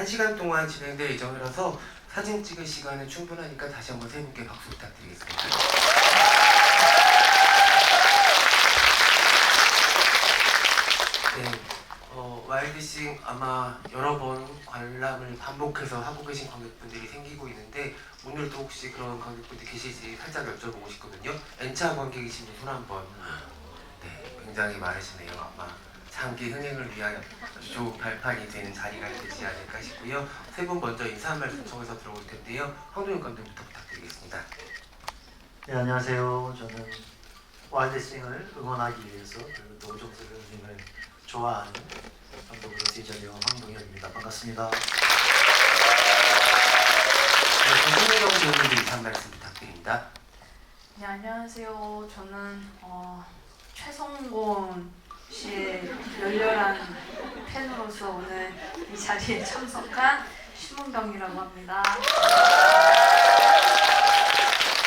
1시간 동안 진행될 예정이라서 사진 찍을 시간은 충분하니까 다시 한번 세 분께 박수 부탁드리겠습니다. 네, 와일드싱 아마 여러 번 관람을 반복해서 하고 계신 관객분들이 생기고 있는데 오늘도 혹시 그런 관객분들 계실지 살짝 여쭤보고 싶거든요. N차 관객이신 분 손 한번. 네, 굉장히 많으시네요. 아마 장기 흥행을 위하여 아주 좋은 발판이 되는 자리가 되지 않을까 싶고요. 세 분 먼저 인사 한 말씀 청해서 들어올 텐데요. 황도현 감독부터 부탁드리겠습니다. 네, 안녕하세요. 저는 와일드싱을 응원하기 위해서 그리고 또 오정석 선생님을 좋아하는 감독으로서 이 자리에 온 황동현입니다. 반갑습니다. 네, 김승경 배우님도 인사 한 말씀 부탁드립니다. 네, 안녕하세요. 저는 최성곤 씨의 열렬한 팬으로서 오늘 이 자리에 참석한 심은경이라고 합니다.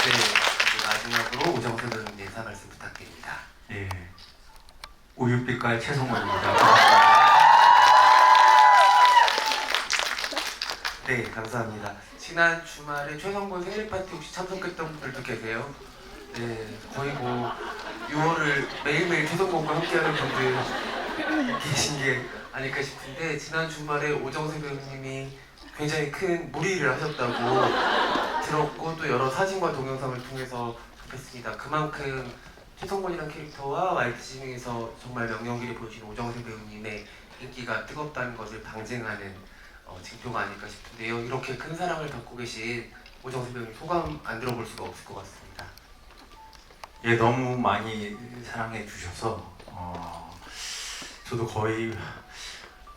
네, 이제 마지막으로 오정석 배우님 인사 말씀 부탁드립니다. 예, 우유빛깔 최성원입니다. 네, 감사합니다. 지난 주말에 최성곤 생일 파티 혹시 참석했던 분들도 계세요? 네, 거의 뭐 6월을 매일매일 최성곤과 함께하는 분들 계신 게 아닐까 싶은데 지난 주말에 오정세 배우님이 굉장히 큰 무리를 하셨다고 들었고 또 여러 사진과 동영상을 통해서 접했습니다. 그만큼 최성곤이라는 캐릭터와 와일드싱에서 정말 명연기를 보여주신 오정세 배우님의 인기가 뜨겁다는 것을 방증하는 징표가 아닐까 싶은데요. 이렇게 큰 사랑을 받고 계신 오정세 배우님 소감 안 들어볼 수가 없을 것 같습니다. 예, 너무 많이 사랑해 주셔서 저도 거의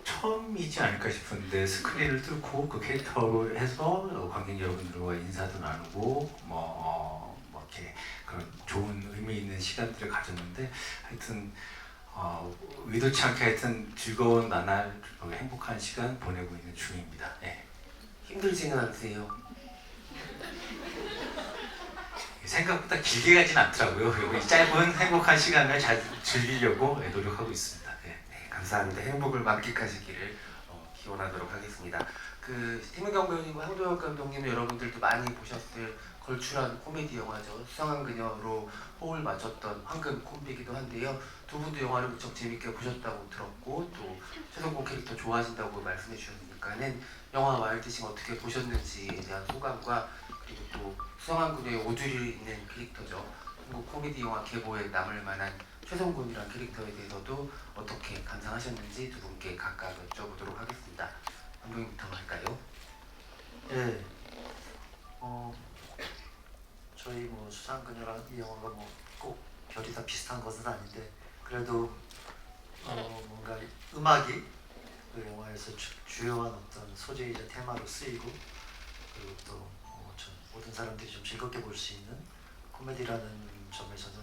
처음이지 않을까 싶은데 스크린을 뚫고 그 캐릭터로 해서 관객 여러분들과 인사도 나누고 이렇게 그런 좋은 의미 있는 시간들을 가졌는데 하여튼 의도치 않게 하여튼 즐거운 나날 행복한 시간 보내고 있는 중입니다. 예. 힘들지는 않으세요? 생각보다 길게 가진 않더라고요. 이 짧은 행복한 시간을 잘 즐기려고 노력하고 있습니다. 예. 네, 감사합니다. 행복을 만끽하시기를 기원하도록 하겠습니다. 그 심은경 배우님과 황도현 감독님 여러분들도 많이 보셨을 걸출한 코미디 영화죠. 수상한 그녀로 호흡을 맞췄던 황금 콤비이기도 한데요. 두 분도 영화를 무척 재밌게 보셨다고 들었고 또 최성곤 캐릭터 좋아하신다고 말씀해 주셨으니까는 영화 와일드싱 어떻게 보셨는지에 대한 소감과 그리고 또 수상한 그녀의 오두리 있는 캐릭터죠. 한국 코미디 영화 계보에 남을 만한 최성곤이라는 캐릭터에 대해서도 어떻게 감상하셨는지 두 분께 각각 여쭤보도록 하겠습니다. 감독님부터 할까요? 예, 저희 뭐 수상그녀랑 이 영화가 뭐 꼭 결이 다 비슷한 것은 아닌데 그래도 뭔가 음악이 그 영화에서 주요한 어떤 소재이자 테마로 쓰이고 그리고 또 모든 사람들이 좀 즐겁게 볼 수 있는 코미디라는 점에서는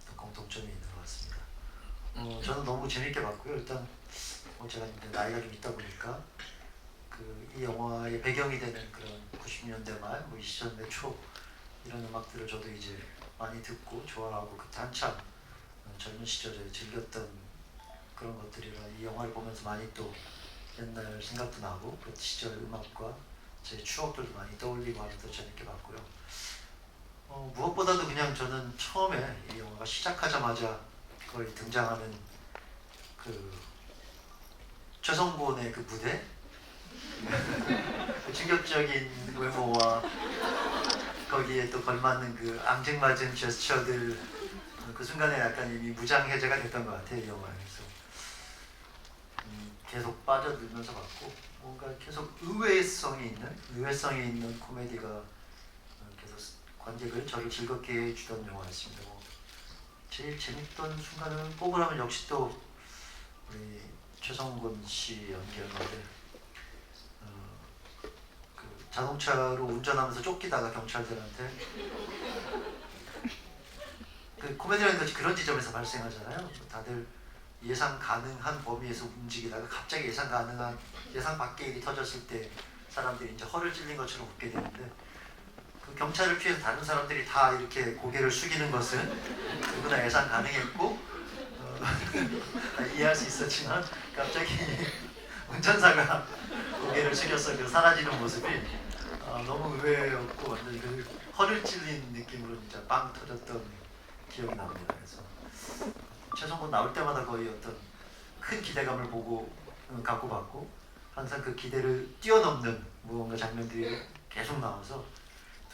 또 공통점이 있는 것 같습니다. 저는 너무 재밌게 봤고요. 일단 제가 이제 나이가 좀 있다 보니까 이 영화의 배경이 되는 그런 90년대 말, 2000년대 초 이런 음악들을 저도 이제 많이 듣고 좋아하고 그때 한참 젊은 시절에 즐겼던 그런 것들이라 이 영화를 보면서 많이 또 옛날 생각도 나고 그 시절 음악과 제 추억들도 많이 떠올리고 하면서 재밌게 봤고요. 무엇보다도 그냥 저는 처음에 이 영화가 시작하자마자 거의 등장하는 그 최성곤의 그 무대 그 충격적인 외모와 거기에 또 걸맞는 그 앙증맞은 제스처들 그 순간에 약간 이미 무장해제가 됐던 것 같아요. 이 영화에서 계속 빠져들면서 봤고 뭔가 계속 의외성이 있는 코미디가 계속 관객을 저를 즐겁게 해주던 영화였습니다. 제일 재밌던 순간을 꼽으라면 역시 또 우리 최성곤 씨 연기였는데 그 자동차로 운전하면서 쫓기다가 경찰들한테 그 코미디라는 것이 그런 지점에서 발생하잖아요. 다들 예상 가능한 범위에서 움직이다가 갑자기 예상 밖의 일이 터졌을 때 사람들이 이제 허를 찔린 것처럼 웃게 되는데 그 경찰을 피해서 다른 사람들이 다 이렇게 고개를 숙이는 것은 누구나 예상 가능했고 이해할 수 있었지만 갑자기 운전사가 고개를 죽였어 그 사라지는 모습이 너무 의외였고 완전 그 허를 찔린 느낌으로 진짜 빵 터졌던 기억이 납니다. 그래서 최성곤 나올 때마다 거의 어떤 큰 기대감을 갖고 봤고 항상 그 기대를 뛰어넘는 무언가 장면들이 계속 나와서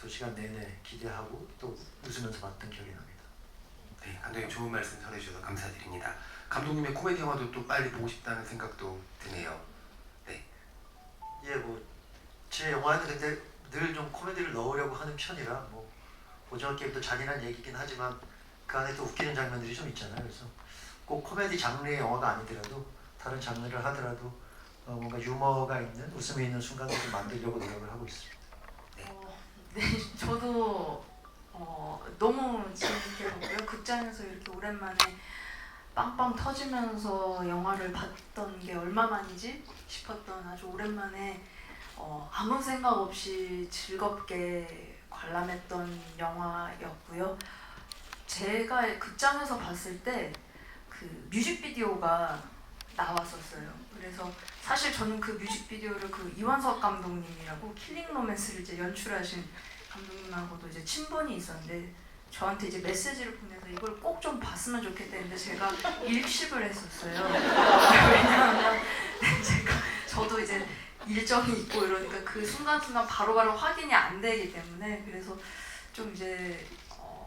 2시간 내내 기대하고 또 웃으면서 봤던 기억이 납니다. 네, 감독님 좋은 말씀 전해주셔서 감사드립니다. 감독님의 코미디 영화도 또 빨리 보고 싶다는 생각도 드네요. 네. 예, 뭐 제 영화에는 근데 늘 좀 코미디를 넣으려고 하는 편이라 뭐 오징어 게임도 잔인한 얘기긴 하지만 그 안에 또 웃기는 장면들이 좀 있잖아요. 그래서 꼭 코미디 장르의 영화가 아니더라도 다른 장르를 하더라도 뭔가 유머가 있는 웃음이 있는 순간들을 만들려고 노력을 하고 있습니다. 네, 저도 너무 재밌게 봤고요. 극장에서 이렇게 오랜만에 빵빵 터지면서 영화를 봤던 게 얼마만이지 싶었던 아주 오랜만에 아무 생각 없이 즐겁게 관람했던 영화였고요. 제가 극장에서 봤을 때 그 뮤직비디오가 나왔었어요. 그래서 사실 저는 그 뮤직비디오를 그 이완석 감독님이라고 킬링 로맨스를 이제 연출하신 감독님하고도 이제 친분이 있었는데 저한테 이제 메시지를 보내서 이걸 꼭 좀 봤으면 좋겠다는데 제가 일십을 했었어요. 왜냐하면 저도 이제 일정이 있고 이러니까 그 순간순간 바로바로 확인이 안 되기 때문에 그래서 좀 이제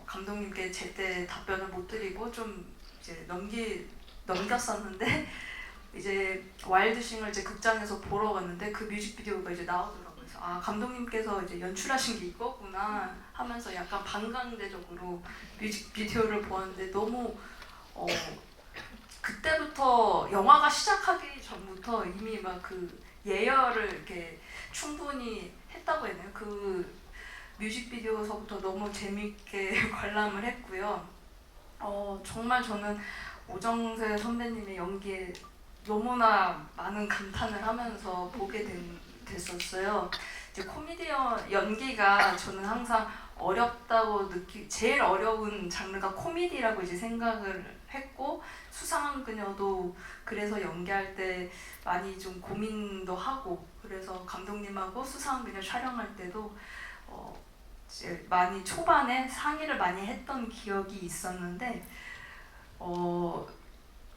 감독님께 제때 답변을 못 드리고 좀 이제 넘겼었는데 이제 와일드싱을 이제 극장에서 보러 갔는데 그 뮤직비디오가 이제 나오더라고요. 그래서 아 감독님께서 이제 연출하신 게 이거구나 하면서 약간 반강제적으로 뮤직비디오를 보았는데 너무 그때부터 영화가 시작하기 전부터 이미 막 그 예열을 이렇게 충분히 했다고 해야 되나요? 그 뮤직비디오서부터 너무 재밌게 관람을 했고요. 정말 저는 오정세 선배님의 연기에 너무나 많은 감탄을 하면서 보게 됐었어요. 이제 코미디언 연기가 저는 항상 어렵다고 제일 어려운 장르가 코미디라고 이제 생각을 했고 수상한 그녀도 그래서 연기할 때 많이 좀 고민도 하고 그래서 감독님하고 수상한 그녀 촬영할 때도 이제 많이 초반에 상의를 많이 했던 기억이 있었는데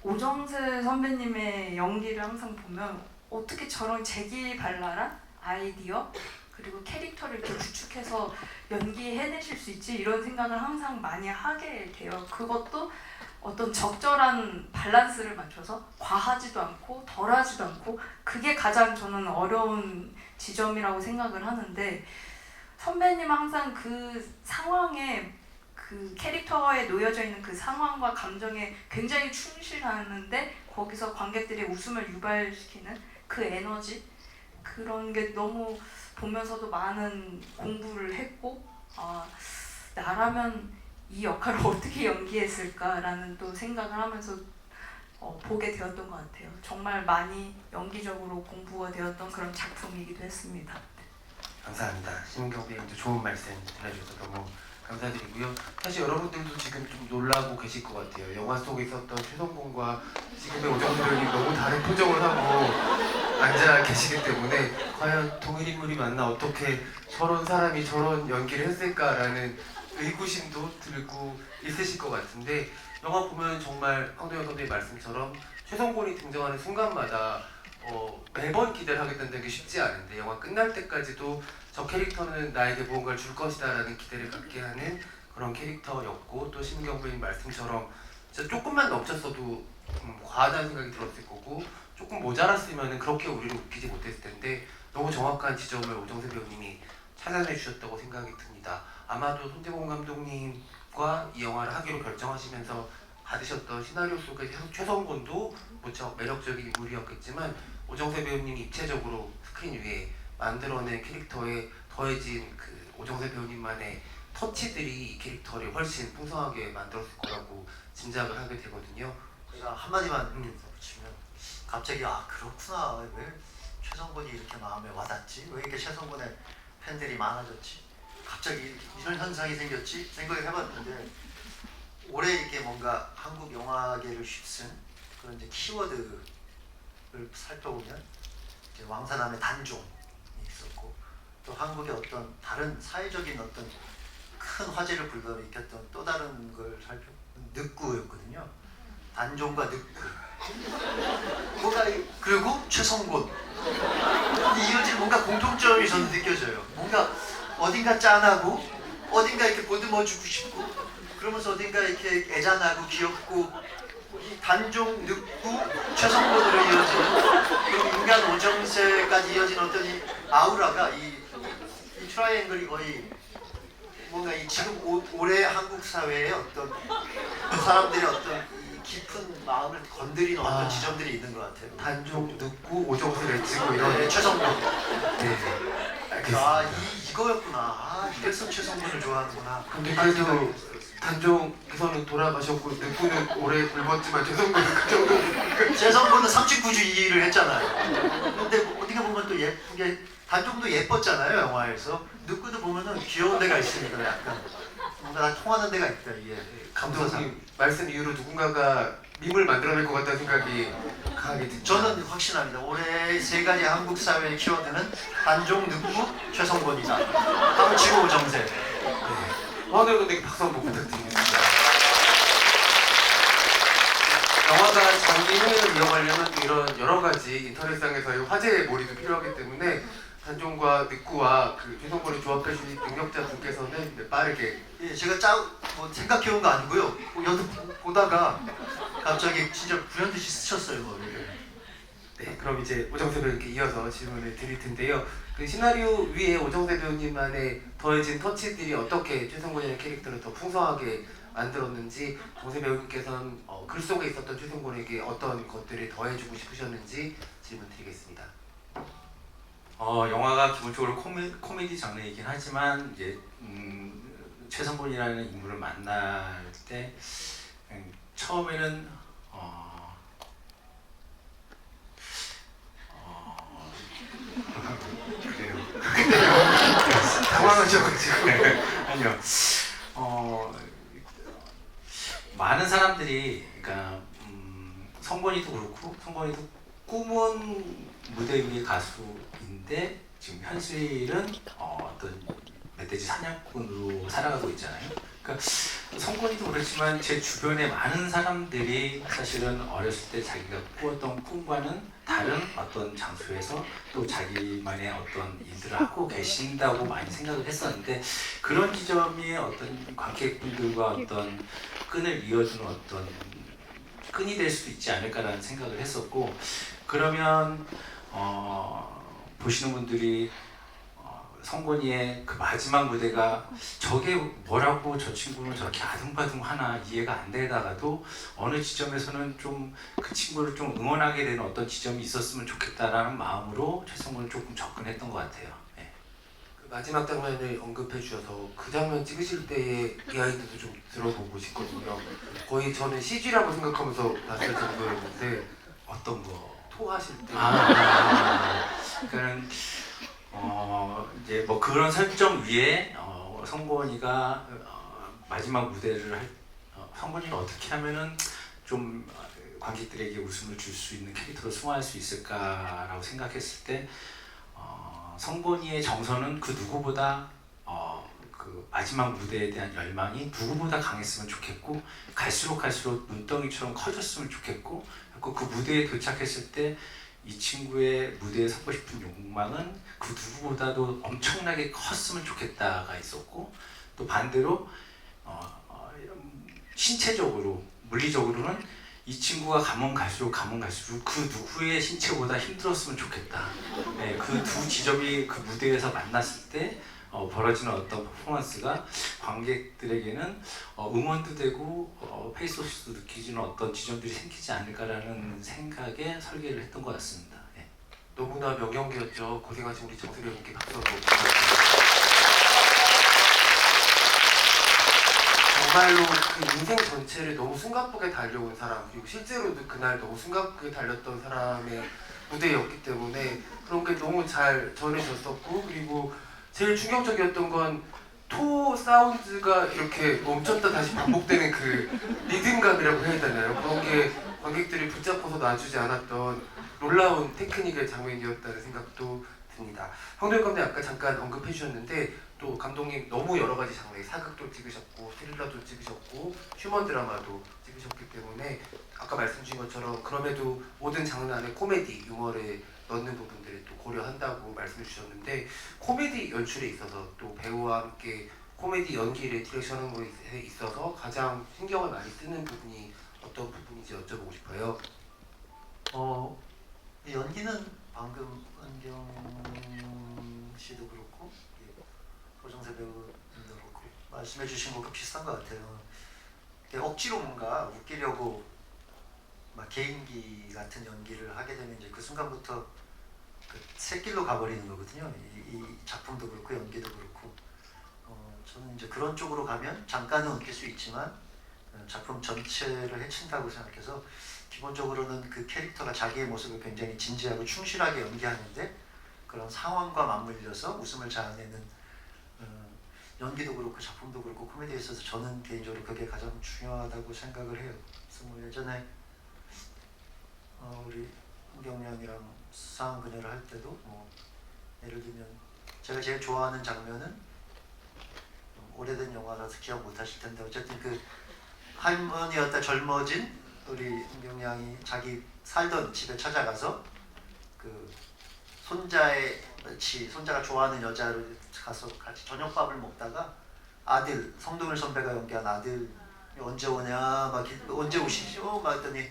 오정세 선배님의 연기를 항상 보면 어떻게 저런 재기발랄한 아이디어 그리고 캐릭터를 이렇게 구축해서 연기해내실 수 있지 이런 생각을 항상 많이 하게 돼요. 그것도 어떤 적절한 밸런스를 맞춰서 과하지도 않고 덜하지도 않고 그게 가장 저는 어려운 지점이라고 생각을 하는데 선배님은 항상 그 상황에 그 캐릭터에 놓여져 있는 그 상황과 감정에 굉장히 충실하는데 거기서 관객들의 웃음을 유발시키는 그 에너지 그런 게 너무 보면서도 많은 공부를 했고 나라면 이 역할을 어떻게 연기했을까라는 또 생각을 하면서 보게 되었던 것 같아요. 정말 많이 연기적으로 공부가 되었던 그런 작품이기도 했습니다. 감사합니다. 심은경 배우님도 좋은 말씀 전해주셔서 너무 감사드리고요. 사실 여러분들도 지금 좀 놀라고 계실 것 같아요. 영화 속에 있었던 최성곤과 지금의 오정세 배우님 너무 다른 표정을 하고 앉아 계시기 때문에 과연 동일 인물이 맞나 어떻게 저런 사람이 저런 연기를 했을까라는 의구심도 들고 있으실 것 같은데 영화 보면 정말 황도현 감독의 말씀처럼 최성곤이 등장하는 순간마다 매번 기대를 하게 된다는 게 쉽지 않은데 영화 끝날 때까지도 저 캐릭터는 나에게 무언가를 줄 것이다 라는 기대를 갖게 하는 그런 캐릭터였고 또 심은경 배우님 말씀처럼 진짜 조금만 넘쳤어도 과하다는 생각이 들었을 거고 조금 모자랐으면 그렇게 우리를 웃기지 못했을 텐데 너무 정확한 지점을 오정세 배우님이 찾아내 주셨다고 생각이 듭니다. 아마도 손재공 감독님과 이 영화를 하기로 결정하시면서 받으셨던 시나리오 속의 최성곤도 무척 매력적인 인물이었겠지만 오정세 배우님이 입체적으로 스크린 위에 만들어낸 캐릭터에 더해진 그 오정세 배우님만의 터치들이 이 캐릭터를 훨씬 풍성하게 만들었을 거라고 짐작을 하게 되거든요. 제가 한마디만 붙이면 갑자기 그렇구나 왜 최성곤이 이렇게 마음에 와닿지? 왜 이렇게 최성곤의 팬들이 많아졌지? 갑자기 이런 현상이 생겼지? 생각을 해봤는데 올해 이렇게 뭔가 한국 영화계를 휩쓴 그런 이제 키워드를 살펴보면 이제 왕사남의 단종 또 한국의 어떤 다른 사회적인 어떤 큰 화제를 불러일으켰던 또 다른 걸 살펴보면 늑구였거든요. 단종과 늑구. 그리고 최성곤. 이어질 뭔가 공통점이 저는 느껴져요. 뭔가 어딘가 짠하고 어딘가 이렇게 보듬어주고 싶고 그러면서 어딘가 이렇게 애잔하고 귀엽고 이 단종, 늑구, 최성곤으로 이어지는 그리고 인간 오정세까지 이어진 어떤 이 아우라가 이 트라이앵글이 거의 뭔가 이 지금 올해 한국 사회의 어떤 사람들의 어떤 이 깊은 마음을 건드리는 어떤 지점들이 있는 것 같아요. 단종, 늑구, 오정세 외치고 이런. 네, 최성곤. 네. 알겠습니다. 이거였구나. 이래서 최성곤을 좋아하는구나. 근데 그래도 단종께서는 돌아가셨고 늑구는 오래 굶었지만 최성곤은 그 정도. 최성곤은 39주의를 했잖아요. 근데 어디가 보면 또 예쁘게 단종도 예뻤잖아요 영화에서. 늑구도 보면은 귀여운 데가 있으니까 약간 뭔가 다 통하는 데가 있다 이게. 감독님 말씀 이후로 누군가가 밈을 만들어낼 것 같다는 생각이 강하게 듭니다. 저는 확신합니다. 올해 세 가지 한국 사회의 키워드는 단종, 늑구, 최성곤이다. 다음 지구 오정세. 네. 황하늘 감독님 박수 한번 부탁드립니다. 영화가 장기 흥행을 이어가려면 이런 여러 가지 인터넷상에서의 화제의 몰입이 필요하기 때문에 단종과 늑구와 그 최성곤을 조합해주신 능력자분께서는 이제 빠르게. 예, 제가 뭐 생각해온 거 아니고요. 여기 보다가 갑자기 진짜 불현듯이 스쳤어요 머리를. 네, 그럼 이제 오정세 배우님께 이어서 질문을 드릴 텐데요. 그 시나리오 위에 오정세 배우님만의 더해진 터치들이 어떻게 최성곤이라는 캐릭터를 더 풍성하게 만들었는지, 정세 배우님께서는 글 속에 있었던 최성곤에게 어떤 것들을 더해주고 싶으셨는지 질문 드리겠습니다. 영화가 기본적으로 코미디 장르이긴 하지만 이제 최성곤이라는 인물을 만날 때 처음에는 그래요. 당황하셔가지고. 아니요. 많은 사람들이 그러니까 성곤이도 그렇고 성곤이도 꿈은 무대 위의 가수인데 지금 현실은 어떤 멧돼지 사냥꾼으로 살아가고 있잖아요. 그러니까 성곤이도 그렇지만 제 주변에 많은 사람들이 사실은 어렸을 때 자기가 꾸었던 꿈과는 다른 어떤 장소에서 또 자기만의 어떤 일들을 하고 계신다고 많이 생각을 했었는데, 그런 지점이 어떤 관객분들과 어떤 끈을 이어주는 어떤 끈이 될 수도 있지 않을까라는 생각을 했었고, 그러면 보시는 분들이 성곤이의 그 마지막 무대가 저게 뭐라고 저 친구는 저렇게 아둥바둥하나 이해가 안 되다가도 어느 지점에서는 좀 그 친구를 좀 응원하게 되는 어떤 지점이 있었으면 좋겠다라는 마음으로 최성곤을 조금 접근했던 것 같아요. 네. 그 마지막 장면을 언급해 주셔서 그 장면 찍으실 때의 이야기도 좀 들어보고 싶거든요. 거의 저는 CG라고 생각하면서 봤을 정도였는데 어떤 거? 토하실 때. 그러니까는 이제 뭐 그런 설정 위에 성곤이가 마지막 무대를 할 성곤이가 어떻게 하면은 좀 관객들에게 웃음을 줄 수 있는 캐릭터로 승화할 수 있을까라고 생각했을 때 성곤이의 정서는 그 누구보다 그 마지막 무대에 대한 열망이 누구보다 강했으면 좋겠고, 갈수록 눈덩이처럼 커졌으면 좋겠고, 그 무대에 도착했을 때 이 친구의 무대에 서고 싶은 욕망은 그 누구보다도 엄청나게 컸으면 좋겠다가 있었고, 또 반대로 신체적으로 물리적으로는 이 친구가 가면 갈수록 그 누구의 신체보다 힘들었으면 좋겠다. 네, 그 두 지점이 그 무대에서 만났을 때 벌어지는 어떤 퍼포먼스가 관객들에게는 응원도 되고 페이소스도 느껴지는 어떤 지점들이 생기지 않을까라는 생각에 설계를 했던 것 같습니다. 네. 너무나 명연기였죠. 고생하신 우리 정세 배우님께 박수 한번 부탁드립니다. 정말로 그 인생 전체를 너무 숨가쁘게 달려온 사람, 그리고 실제로도 그날 너무 숨가쁘게 달렸던 사람의 무대였기 때문에 그런 게 너무 잘 전해졌었고, 그리고 제일 충격적이었던 건 토 사운드가 이렇게 멈췄다 다시 반복되는 그 리듬감이라고 해야 되나요? 그런 게 관객들이 붙잡고서 놔주지 않았던 놀라운 테크닉의 장면이었다는 생각도 듭니다. 좋습니다. 황도현 감독님 아까 잠깐 언급해 주셨는데 또 감독님 너무 여러 가지 장르, 사극도 찍으셨고 스릴러도 찍으셨고 휴먼 드라마도 찍으셨기 때문에 아까 말씀 주신 것처럼 그럼에도 모든 장르 안에 코미디, 유머를 넣는 부분들을 또 고려한다고 말씀해 주셨는데 코미디 연출에 있어서 또 배우와 함께 코미디 연기를 디렉션하는 것에 있어서 가장 신경을 많이 쓰는 부분이 어떤 부분인지 여쭤보고 싶어요. 이 연기는 방금 은경 씨도 그렇고 고정세 배우님도 그렇고 말씀해주신 것과 비슷한 것 같아요. 억지로 뭔가 웃기려고 막 개인기 같은 연기를 하게 되면 이제 그 순간부터 그 새길로 가버리는 거거든요. 이 작품도 그렇고 연기도 그렇고 저는 이제 그런 쪽으로 가면 잠깐은 웃길 수 있지만 작품 전체를 해친다고 생각해서 기본적으로는 그 캐릭터가 자기의 모습을 굉장히 진지하고 충실하게 연기하는데 그런 상황과 맞물려서 웃음을 자아내는 연기도 그렇고 작품도 그렇고 코미디에 있어서 저는 개인적으로 그게 가장 중요하다고 생각을 해요. 그래서 뭐 예전에 우리 은경 양이랑 수상한 그녀를 할 때도 뭐 예를 들면 제가 제일 좋아하는 장면은 오래된 영화라서 기억 못 하실 텐데 어쨌든 그 할머니였다 젊어진 우리 은경 양이 자기 살던 집에 찾아가서 그 손자가 좋아하는 여자를 가서 같이 저녁밥을 먹다가 아들 성동일 선배가 연기한 아들 언제 오냐 막 언제 오시죠 막 했더니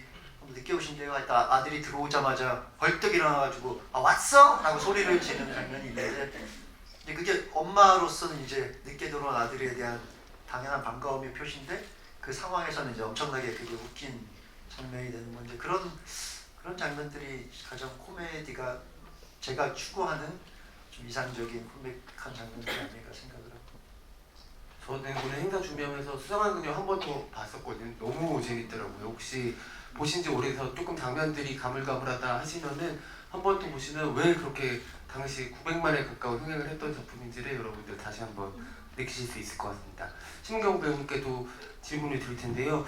늦게 오신대요. 하여튼 아들이 들어오자마자 벌떡 일어나가지고 아 왔어? 하고 소리를 지르는 장면이 있는데 이제 그게 엄마로서는 이제 늦게 들어온 아들에 대한 당연한 반가움의 표시인데 그 상황에서는 이제 엄청나게 그게 웃긴 장면이 되는 건데 그런 장면들이 가장 코미디가 제가 추구하는 좀 이상적인 코믹한 장면들이 아닐까 생각을 합니다. 저는 오늘 행사 준비하면서 수상한 그녀 한 번 더 봤었거든요. 너무 재밌더라고요. 혹시 보신 지 오래돼서 조금 장면들이 가물가물하다 하시면은 한 번 더 보시면 왜 그렇게 당시 900만에 가까운 흥행을 했던 작품인지를 여러분들 다시 한번 느끼실 수 있을 것 같습니다. 심경 배우님께도 질문을 드릴 텐데요.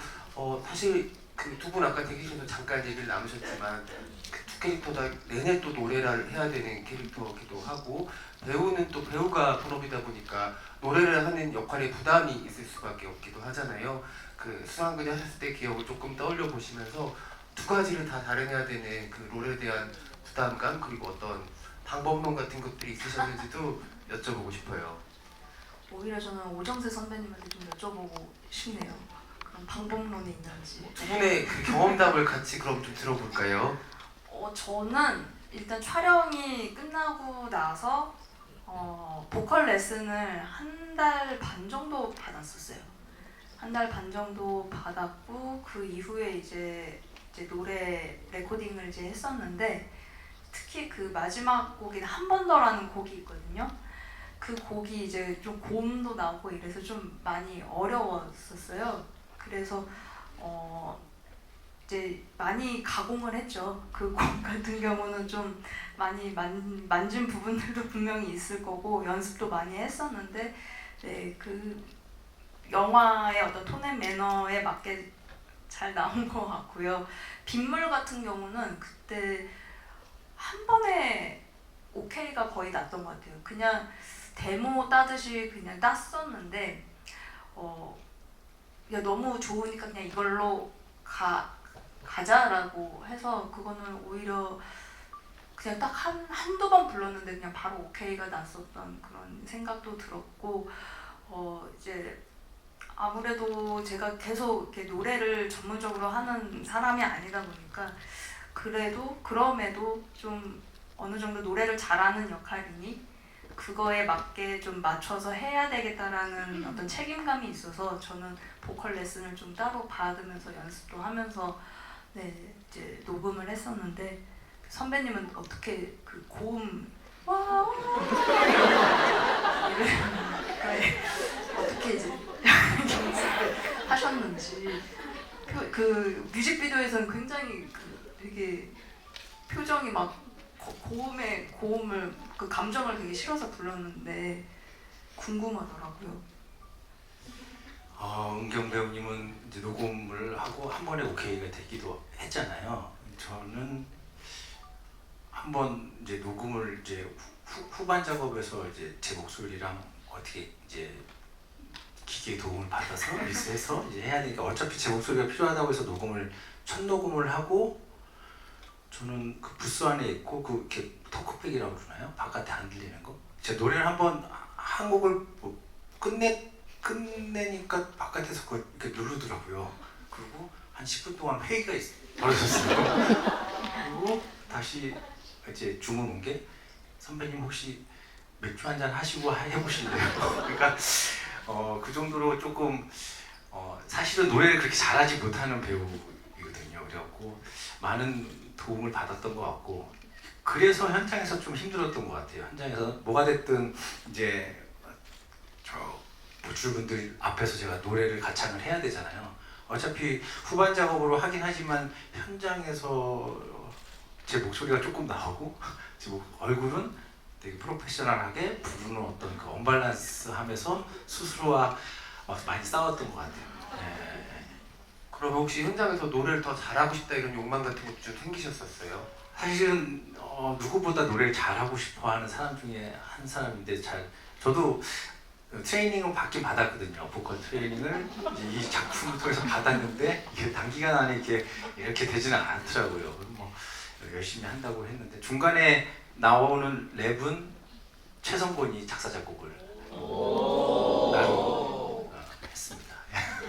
사실 그 두 분 아까 대기실에서 잠깐 얘기를 나누셨지만 그 두 캐릭터 다 내내 또 노래를 해야 되는 캐릭터기도 하고 배우는 또 배우가 본업이다 보니까 노래를 하는 역할에 부담이 있을 수밖에 없기도 하잖아요. 그 수상한 그녀 하셨을 때 기억을 조금 떠올려 보시면서 두 가지를 다 다뤄내야 되는 그 롤에 대한 부담감 그리고 어떤 방법론 같은 것들이 있으셨는지도 여쭤보고 싶어요. 오히려 저는 오정세 선배님한테 좀 여쭤보고 싶네요. 그런 방법론이 있는지. 두 분의 그 경험담을 같이 그럼 좀 들어볼까요? 저는 일단 촬영이 끝나고 나서 보컬 레슨을 한 달 반 정도 받았었어요. 한 달 반 정도 받았고 그 이후에 이제 노래 레코딩을 이제 했었는데 특히 그 마지막 곡인 한 번 더라는 곡이 있거든요. 그 곡이 이제 좀 고음도 나오고 이래서 좀 많이 어려웠었어요. 그래서 이제 많이 가공을 했죠. 그 곡 같은 경우는 좀 많이 만진 부분들도 분명히 있을 거고 연습도 많이 했었는데 네, 그 영화의 어떤 톤 앤 매너에 맞게 잘 나온 것 같고요. 빗물 같은 경우는 그때 한 번에 오케이가 거의 났던 것 같아요. 그냥 데모 따듯이 그냥 땄었는데 야, 너무 좋으니까 그냥 이걸로 가자라고 해서 그거는 오히려 그냥 딱 한두 번 불렀는데 그냥 바로 오케이가 났었던 그런 생각도 들었고 이제 아무래도 제가 계속 이렇게 노래를 전문적으로 하는 사람이 아니다 보니까 그럼에도 좀 어느 정도 노래를 잘하는 역할이니 그거에 맞게 좀 맞춰서 해야 되겠다라는 어떤 책임감이 있어서 저는 보컬 레슨을 좀 따로 받으면서 연습도 하면서 네, 이제 녹음을 했었는데 선배님은 어떻게 그 고음 와 어떻게 이제 연습을 하셨는지 그 뮤직비디오에서는 굉장히 되게 표정이 막 고음을 그 감정을 되게 실어서 불렀는데 궁금하더라고요. 은경 배우님은 이제 녹음을 하고 한 번에 오케이가 되기도 했잖아요. 저는 한 번 이제 녹음을 이제 후반 작업에서 이제 제 목소리랑 어떻게 이제 기계의 도움을 받아서 믹스해서 이제 해야 되니까 어차피 제 목소리가 필요하다고 해서 첫 녹음을 하고 저는 그 부스 안에 있고 그 이렇게 토크백이라고 그러나요? 바깥에 안 들리는 거. 제 노래를 한 곡을 뭐 끝내니까 바깥에서 그걸 이렇게 누르더라고요. 그리고 한 10분 동안 회의가 벌어졌어요. 그리고 다시 이제 주문 온 게 선배님 혹시 맥주 한잔 하시고 해보실래요? 그러니까 그 정도로 조금 사실은 노래를 그렇게 잘하지 못하는 배우이거든요. 그래갖고 많은 도움을 받았던 것 같고 그래서 현장에서 좀 힘들었던 것 같아요. 현장에서 뭐가 됐든 이제 저 보출분들 앞에서 제가 노래를 가창을 해야 되잖아요. 어차피 후반 작업으로 하긴 하지만 현장에서 제 목소리가 조금 나오고 제 얼굴은 되게 프로페셔널하게 부르는 어떤 그 언밸런스 하면서 스스로와 많이 싸웠던 것 같아요. 네. 그러면 혹시 현장에서 노래를 더 잘하고 싶다 이런 욕망 같은 것도 좀 생기셨었어요? 사실은 누구보다 노래를 잘하고 싶어하는 사람 중에 한 사람인데 저도 트레이닝을 받긴 받았거든요. 보컬 트레이닝을 이 작품을 통해서 받았는데 이게 단기간 안에 이렇게 되지는 않더라고요. 뭐 열심히 한다고 했는데 중간에 나오는 랩은 최성곤이 작사 작곡을 나로 했습니다.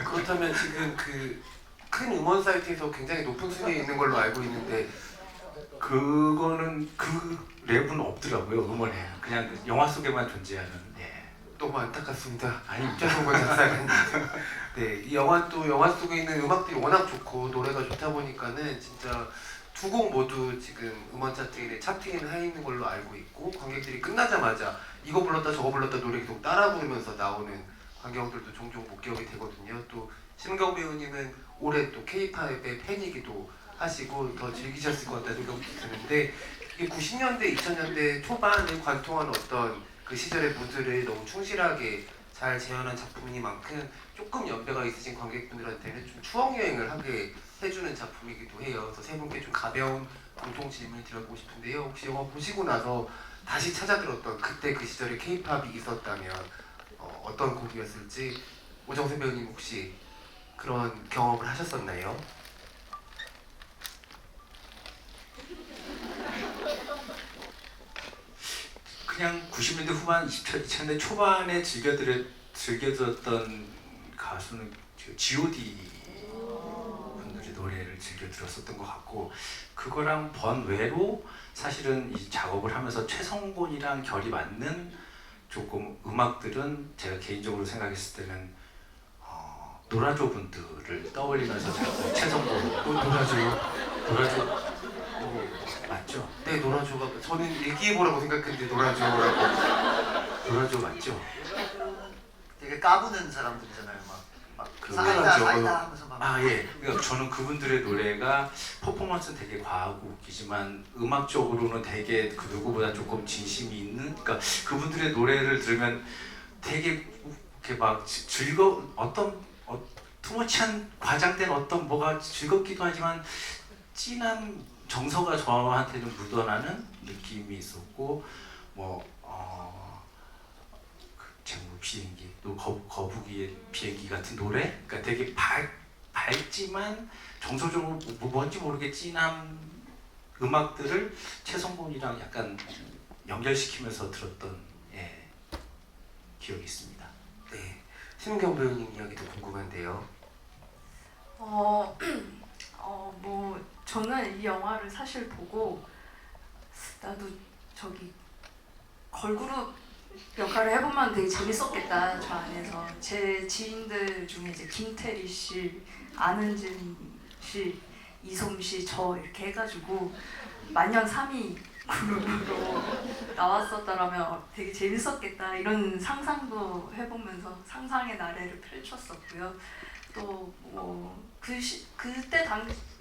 그렇다면 지금 그 큰 음원 사이트에서 굉장히 높은 순위에 있는 걸로 알고 있는데 그거는 그 랩은 없더라고요. 음원에 그냥 영화 속에만 존재하는. 예. 너무 안타깝습니다. 아니 최성곤 작사가님. 네, 이 영화 속에 있는 음악들이 워낙 좋고 노래가 좋다 보니까는 진짜 두 곡 모두 지금 음원 차트에 차트에는 하 있는 걸로 알고 있고 관객들이 끝나자마자 이거 불렀다 저거 불렀다 노래 계속 따라 부르면서 나오는 광경들도 종종 목격이 되거든요. 또 신은경 배우님은 올해 또 K-팝의 팬이기도 하시고 더 즐기셨을 것 같다는 생각이 드는데 이게 90년대, 2000년대 초반에 관통한 어떤 그 시절의 무드를 너무 충실하게 잘 재현한 작품이니만큼 조금 연배가 있으신 관객분들한테는 좀 추억 여행을 하게 해주는 작품이기도 해요. 그래서 세 분께 좀 가벼운 공통 질문을 드려보고 싶은데요. 혹시 영화 보시고 나서 다시 찾아 들었던 그때 그 시절에 K-팝이 있었다면 어떤 곡이었을지 오정세 배우님 혹시 그런 경험을 하셨었나요? 그냥 90년대 후반, 2000년대 초반에 즐겨들었던 가수는 G.O.D 분들의 노래를 즐겨 들었었던 것 같고 그거랑 번외로 사실은 이 작업을 하면서 최성곤이랑 결이 맞는 조금 음악들은 제가 개인적으로 생각했을 때는 노라조 분들을 떠올리면서 제가 최성곤 노라조 맞죠? 네, 노라조가 저는 얘기해보라고 생각했는데 노라조 맞죠? 되게 까부는 사람들이잖아요. 막 그거죠. 사이다 하면서 막. 예. 그러니까 저는 그분들의 노래가 퍼포먼스는 되게 과하고 웃기지만 음악적으로는 되게 그 누구보다 조금 진심이 있는. 그러니까 그분들의 노래를 들으면 되게 이렇게 막 투머치한 과장된 어떤 뭐가 즐겁기도 하지만 진한 정서가 저한테는 묻어나는 느낌이 있었고 제목 비행기 또 거북이의 비행기 같은 노래 그러니까 되게 밝지만 정서적으로 뭔지 모르게 진한 음악들을 최성곤이랑 약간 연결시키면서 들었던 기억이 있습니다. 네, 신은경 배우님 이야기도 궁금한데요. 뭐 저는 이 영화를 사실 보고 나도 저기 걸그룹 역할을 해보면 되게 재밌었겠다. 저 안에서 제 지인들 중에 이제 김태리 씨, 안은진 씨, 이솜 씨, 저 이렇게 해가지고 만년 3위 그룹으로 나왔었다라면 되게 재밌었겠다 이런 상상도 해보면서 상상의 나래를 펼쳤었고요. 또 뭐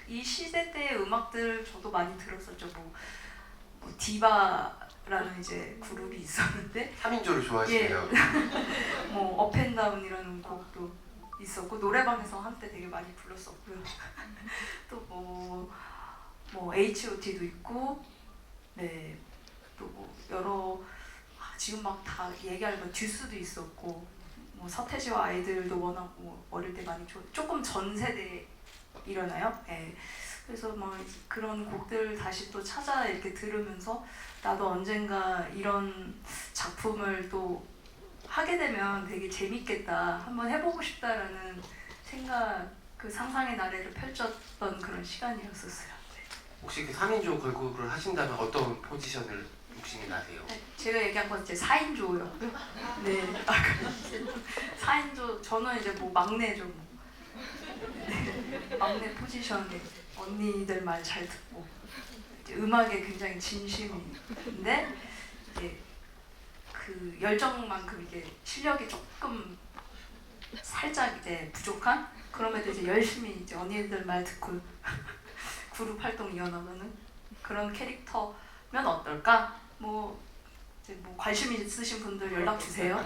이 시대 때의 음악들 저도 많이 들었었죠. 뭐 디바라는 이제 그룹이 있었는데 3인조를 좋아하시네요. 뭐 업앤다운이라는 곡도 있었고 노래방에서 한때 되게 많이 불렀었고요. 또 뭐 H.O.T도 있고 네. 또 또 뭐 여러 지금 막 다 얘기하면 듀스도 있었고 뭐 서태지와 아이들도 워낙 뭐 어릴 때 많이 조금 전 세대 일어나요. 예. 그래서 뭐 그런 곡들 다시 또 찾아 이렇게 들으면서 나도 언젠가 이런 작품을 또 하게 되면 되게 재밌겠다, 한번 해보고 싶다라는 생각, 그 상상의 나래를 펼쳤던 그런 시간이었었어요. 네. 혹시 그 3인조 걸그룹을 하신다면 어떤 포지션을 욕심이 나세요? 네, 제가 얘기한 건 이제 4인조였고요. 네, 아까 4인조 저는 이제 뭐 막내죠. 뭐. 네, 막내 포지션에 언니들 말 잘 듣고 이제 음악에 굉장히 진심인데 이제 그 열정만큼 이게 실력이 조금 살짝 이제 부족한, 그럼에도 이제 열심히 이제 언니들 말 듣고 그룹 활동 이어나가는 그런 캐릭터면 어떨까? 뭐 이제 뭐 관심 있으신 분들 연락 주세요.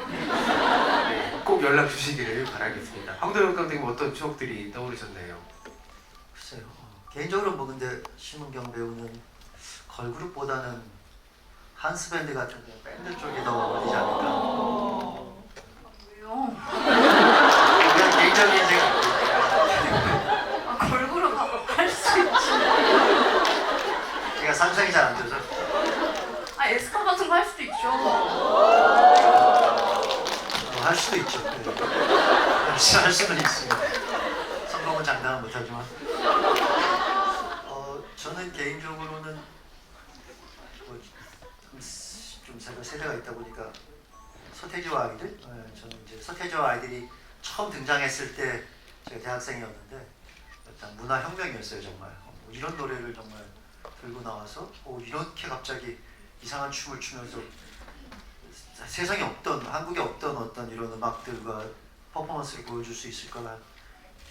네, 꼭 연락 주시기를 바라겠습니다. 황도영 감독님 어떤 추억들이 떠오르셨나요? 글쎄요. 개인적으로 뭐 근데 심은경 배우는 걸그룹보다는 한스 밴드 같은 밴드 쪽이 더 어울리지 않을까. 왜요? 그냥 개인적인 생각. 아, 걸그룹 할 수 있지. 제가 상상이 잘 안 돼서. 아, 에스파 같은 거 할 수도 있죠. 할 수도 있죠. 네. 할 수는 있습니다. 성공은 장담은 못하지만. 저는 개인적으로는 좀 제가 세대가 있다 보니까 서태지와 아이들, 저는 이제 서태지와 아이들이 처음 등장했을 때 제가 대학생이었는데 일단 문화 혁명이었어요 정말. 이런 노래를 정말 들고 나와서 이렇게 갑자기 이상한 춤을 추면서 세상에 없던, 한국에 없던 어떤 이런 음악들과 퍼포먼스를 보여줄 수 있을 거란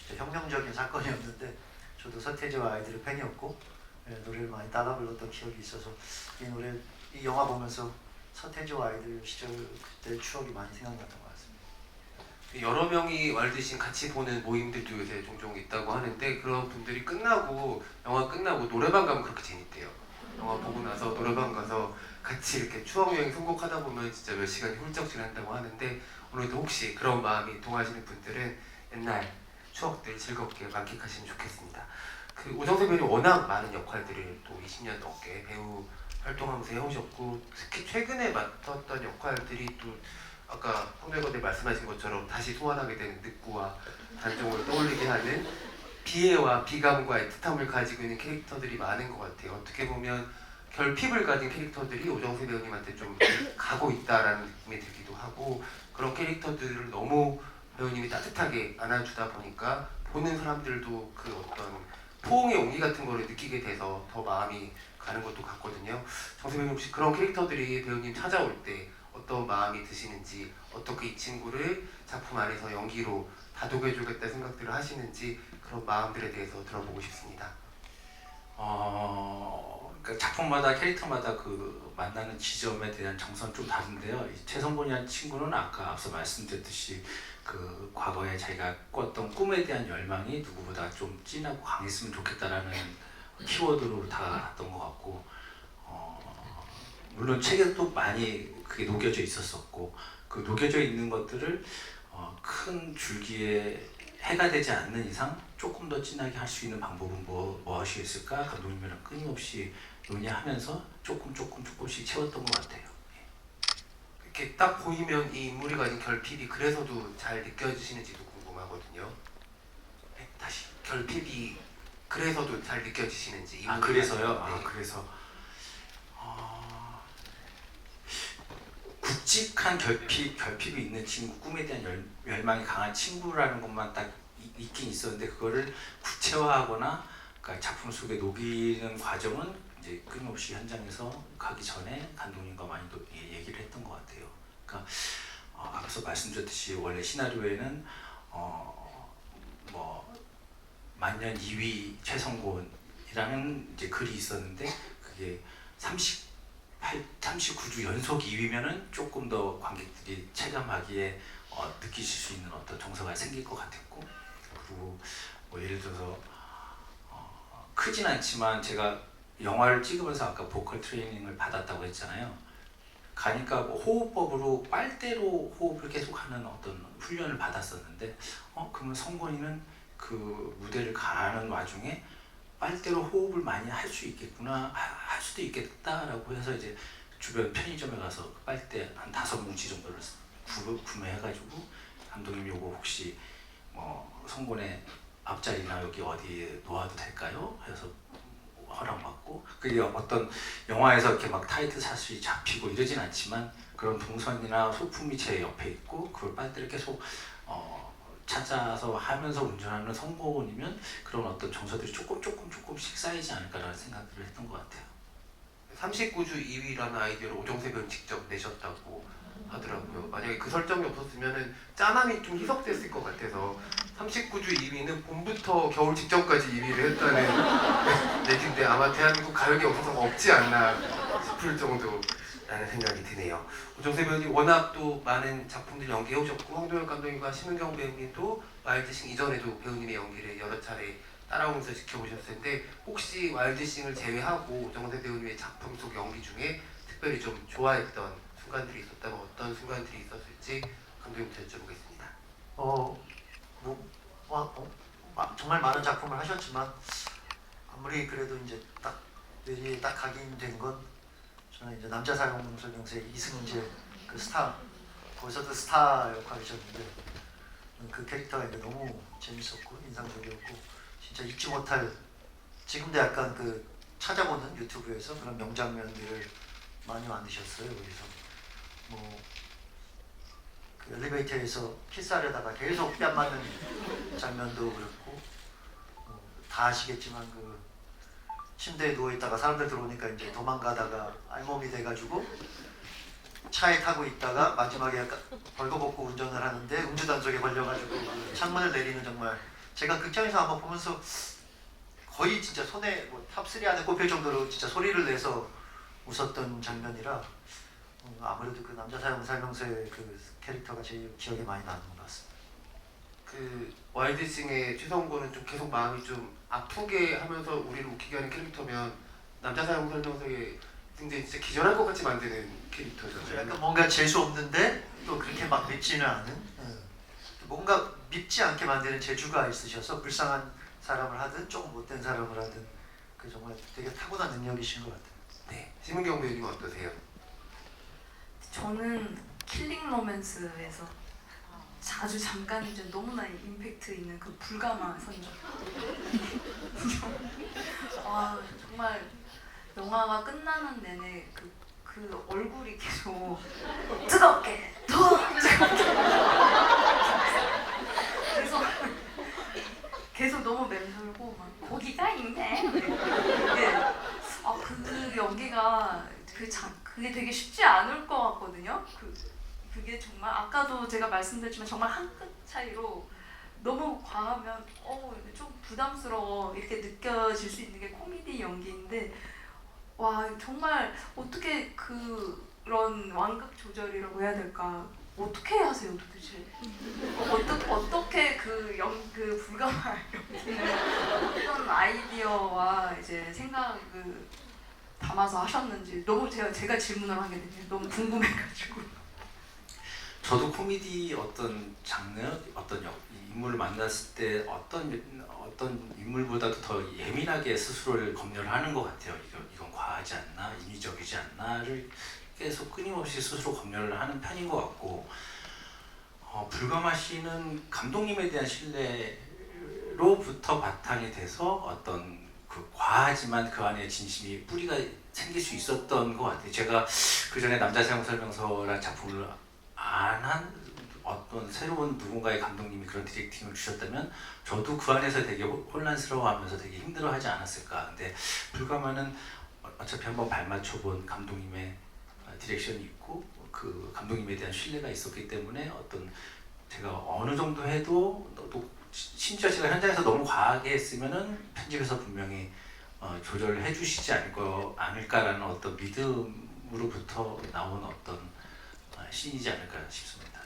진짜 혁명적인 사건이었는데 저도 서태지와 아이들의 팬이었고 노래를 많이 따라 불렀던 기억이 있어서 이 영화 보면서 서태지와 아이들 시절 그때 추억이 많이 생각났던 것 같습니다. 여러 명이 말듯이 같이 보는 모임들도 요새 종종 있다고 하는데 그런 분들이 끝나고 영화 끝나고 노래방 가면 그렇게 재밌대요. 영화 보고 나서 노래방 가서 같이 이렇게 추억 여행 선곡하다 보면 진짜 몇 시간이 훌쩍 지난다고 하는데 오늘도 혹시 그런 마음이 동하시는 분들은 옛날 추억들 즐겁게 만끽하시면 좋겠습니다. 그 오정세 배우님 워낙 많은 역할들을 또 20년 넘게 배우 활동하면서 해오셨고 특히 최근에 맡았던 역할들이 또 아까 홍배우님 말씀하신 것처럼 다시 소환하게 되는 늑구와 단종을 떠올리게 하는 비애와 비감과의 뜻함을 가지고 있는 캐릭터들이 많은 것 같아요. 어떻게 보면 결핍을 가진 캐릭터들이 오정세 배우님한테 좀 가고 있다라는 느낌이 들기도 하고 그런 캐릭터들을 너무 배우님이 따뜻하게 안아주다 보니까 보는 사람들도 그 어떤 포옹의 온기 같은 거를 느끼게 돼서 더 마음이 가는 것도 같거든요. 정세 배우님 혹시 그런 캐릭터들이 배우님 찾아올 때 어떤 마음이 드시는지, 어떻게 이 친구를 작품 안에서 연기로 다독여주겠다 생각들을 하시는지 그런 마음들에 대해서 들어보고 싶습니다. 그러니까 작품마다 캐릭터마다 그 만나는 지점에 대한 정서는 좀 다른데요. 이 최성곤이라는 친구는 아까 앞서 말씀드렸듯이 그 과거에 자기가 꿨던 꿈에 대한 열망이 누구보다 좀 진하고 강했으면 좋겠다라는 키워드로 다가갔던 것 같고 물론 책에도 많이 그게 녹여져 있었었고 그 녹여져 있는 것들을 큰 줄기에 해가 되지 않는 이상 조금 더 진하게 할 수 있는 방법은 무엇이 있을까? 감독님이랑 끊임없이 논의하면서 조금씩 채웠던 것 같아요. 이렇게 딱 보이면 이 인물이 가진 결핍이 그래서도 잘 느껴지시는지도 궁금하거든요. 네, 다시 결핍이 그래서도 잘 느껴지시는지. 그래서요? 네. 그래서 굵직한 결핍이 있는 친구, 꿈에 대한 열망이 강한 친구라는 것만 딱 있긴 있었는데 그거를 구체화하거나 그러니까 작품 속에 녹이는 과정은 이제 끊임없이 현장에서 가기 전에 감독님과 많이 얘기를 했던 것 같아요. 그러니까 앞서 말씀드렸듯이 원래 시나리오에는 뭐 만년 2위 최성곤이라는 이제 글이 있었는데 그게 39주 연속 2위면은 조금 더 관객들이 체감하기에 느끼실 수 있는 어떤 정서가 생길 것 같았고 그리고 뭐 예를 들어서 크진 않지만 제가 영화를 찍으면서 아까 보컬 트레이닝을 받았다고 했잖아요. 가니까 뭐 호흡법으로 빨대로 호흡을 계속하는 어떤 훈련을 받았었는데 그러면 성곤이는 그 무대를 가는 와중에 빨대로 호흡을 많이 할 수 있겠구나, 할 수도 있겠다라고 해서 이제 주변 편의점에 가서 빨대 한 5뭉치 정도를 구매해가지고 감독님 요거 혹시 뭐 성곤의 앞자리나 여기 어디에 놓아도 될까요? 해서 허락받고, 그게 어떤 영화에서 이렇게 막 타이트 샷이 잡히고 이러진 않지만 그런 동선이나 소품이 제 옆에 있고 그걸 빨대를 계속 찾아서 하면서 운전하는 성공이면 그런 어떤 정서들이 조금씩 쌓이지 않을까라는 생각들을 했던 것 같아요. 39주 2위라는 아이디어를 오정세 배우님 직접 내셨다고 하더라고요. 만약에 그 설정이 없었으면 짠함이 좀 희석됐을 것 같아서 39주 2위는 봄부터 겨울 직전까지 2위를 했다는 얘기인데 아마 대한민국 가요계 없어서 없지 않나 싶을 정도라는 생각이 드네요. 오정세 배우님 워낙 또 많은 작품들 연기해 오셨고 홍동혁 감독님과 심은경 배우님도 와일드싱 이전에도 배우님의 연기를 여러 차례 따라오면서 지켜보셨을 텐데 혹시 와일드싱을 제외하고 오정세 배우님의 작품 속 연기 중에 특별히 좀 좋아했던 순간들이 있었다면 어떤 순간들이 있었을지 감독님부터 여쭤보겠습니다. 정말 많은 작품을 하셨지만 아무리 그래도 이제 딱 뇌리에 딱 각인된 건 저는 이제 남자 사용설명서의 이승재 그 스타, 거기서도 스타 역할이셨는데 그 캐릭터가 이제 너무 재밌었고 인상적이었고 진짜 잊지 못할, 지금도 약간 그 찾아보는 유튜브에서 그런 명장면들을 많이 만드셨어요. 그래서 뭐 그 엘리베이터에서 키스하려다가 계속 뺨 맞는 장면도 그렇고 다 아시겠지만 그 침대에 누워 있다가 사람들 들어오니까 이제 도망가다가 알몸이 돼가지고 차에 타고 있다가 마지막에 약간 벌거벗고 운전을 하는데 음주 단속에 걸려가지고 그 창문을 내리는, 정말 제가 극장에서 한번 보면서 거의 진짜 손에 뭐 탑3 안에 꼽힐 정도로 진짜 소리를 내서 웃었던 장면이라 아무래도 그 남자 사용설명서의 그 캐릭터가 제일 기억에 많이 남는 것 같습니다. 그 와일드싱의 최성곤은 좀 계속 마음이 좀 아프게 하면서 우리를 웃기게 하는 캐릭터면 남자 사용 설명서에 굉장히 진짜 기절할 것 같이 만드는 캐릭터잖아요. 약간 뭔가 재수 없는데 또 그렇게 막 밉지는 않은, 뭔가 밉지 않게 만드는 재주가 있으셔서 불쌍한 사람을 하든 조금 못된 사람을 하든 그 정말 되게 타고난 능력이신 것 같아요. 네, 심은경 배우님 어떠세요? 저는 킬링 로맨스에서 아주 잠깐 이제 너무나 임팩트 있는 그 불가마 선정. 아 정말 영화가 끝나는 내내 그 얼굴이 계속 뜨겁게 더 계속 너무 맴돌고 막 고기가 있네. 그 연기가 그게 되게 쉽지 않을 것 같거든요. 그게 정말 아까도 제가 말씀드렸지만 정말 한 끗 차이로 너무 과하면 좀 부담스러워 이렇게 느껴질 수 있는 게 코미디 연기인데 와 정말 어떻게 그런 완급 조절이라고 해야 될까? 어떻게 하세요 도대체? 어떻게 그 불가마 연기는 어떤 아이디어와 이제 생각을 담아서 하셨는지 너무 제가 질문을 하게 되네요. 너무 궁금해가지고. 저도 코미디 어떤 장르, 어떤 인물을 만났을 때 어떤 인물보다도 더 예민하게 스스로를 검열을 하는 것 같아요. 이건 과하지 않나, 인위적이지 않나를 계속 끊임없이 스스로 검열을 하는 편인 것 같고, 불가마 씨는 감독님에 대한 신뢰로부터 바탕이 돼서 어떤 그 과하지만 그 안에 진심이 뿌리가 생길 수 있었던 것 같아요. 제가 그 전에 남자 사용 설명서라는 작품을 안 한 어떤 새로운 누군가의 감독님이 그런 디렉팅을 주셨다면 저도 그 안에서 되게 혼란스러워하면서 되게 힘들어하지 않았을까. 근데 불가마는 어차피 한번 발맞춰본 감독님의 디렉션이 있고 그 감독님에 대한 신뢰가 있었기 때문에 어떤 제가 어느 정도 해도 또 심지어 제가 현장에서 너무 과하게 했으면은 편집에서 분명히 조절을 해주시지 않을까라는 어떤 믿음으로부터 나온 어떤 신이지 않을까 싶습니다.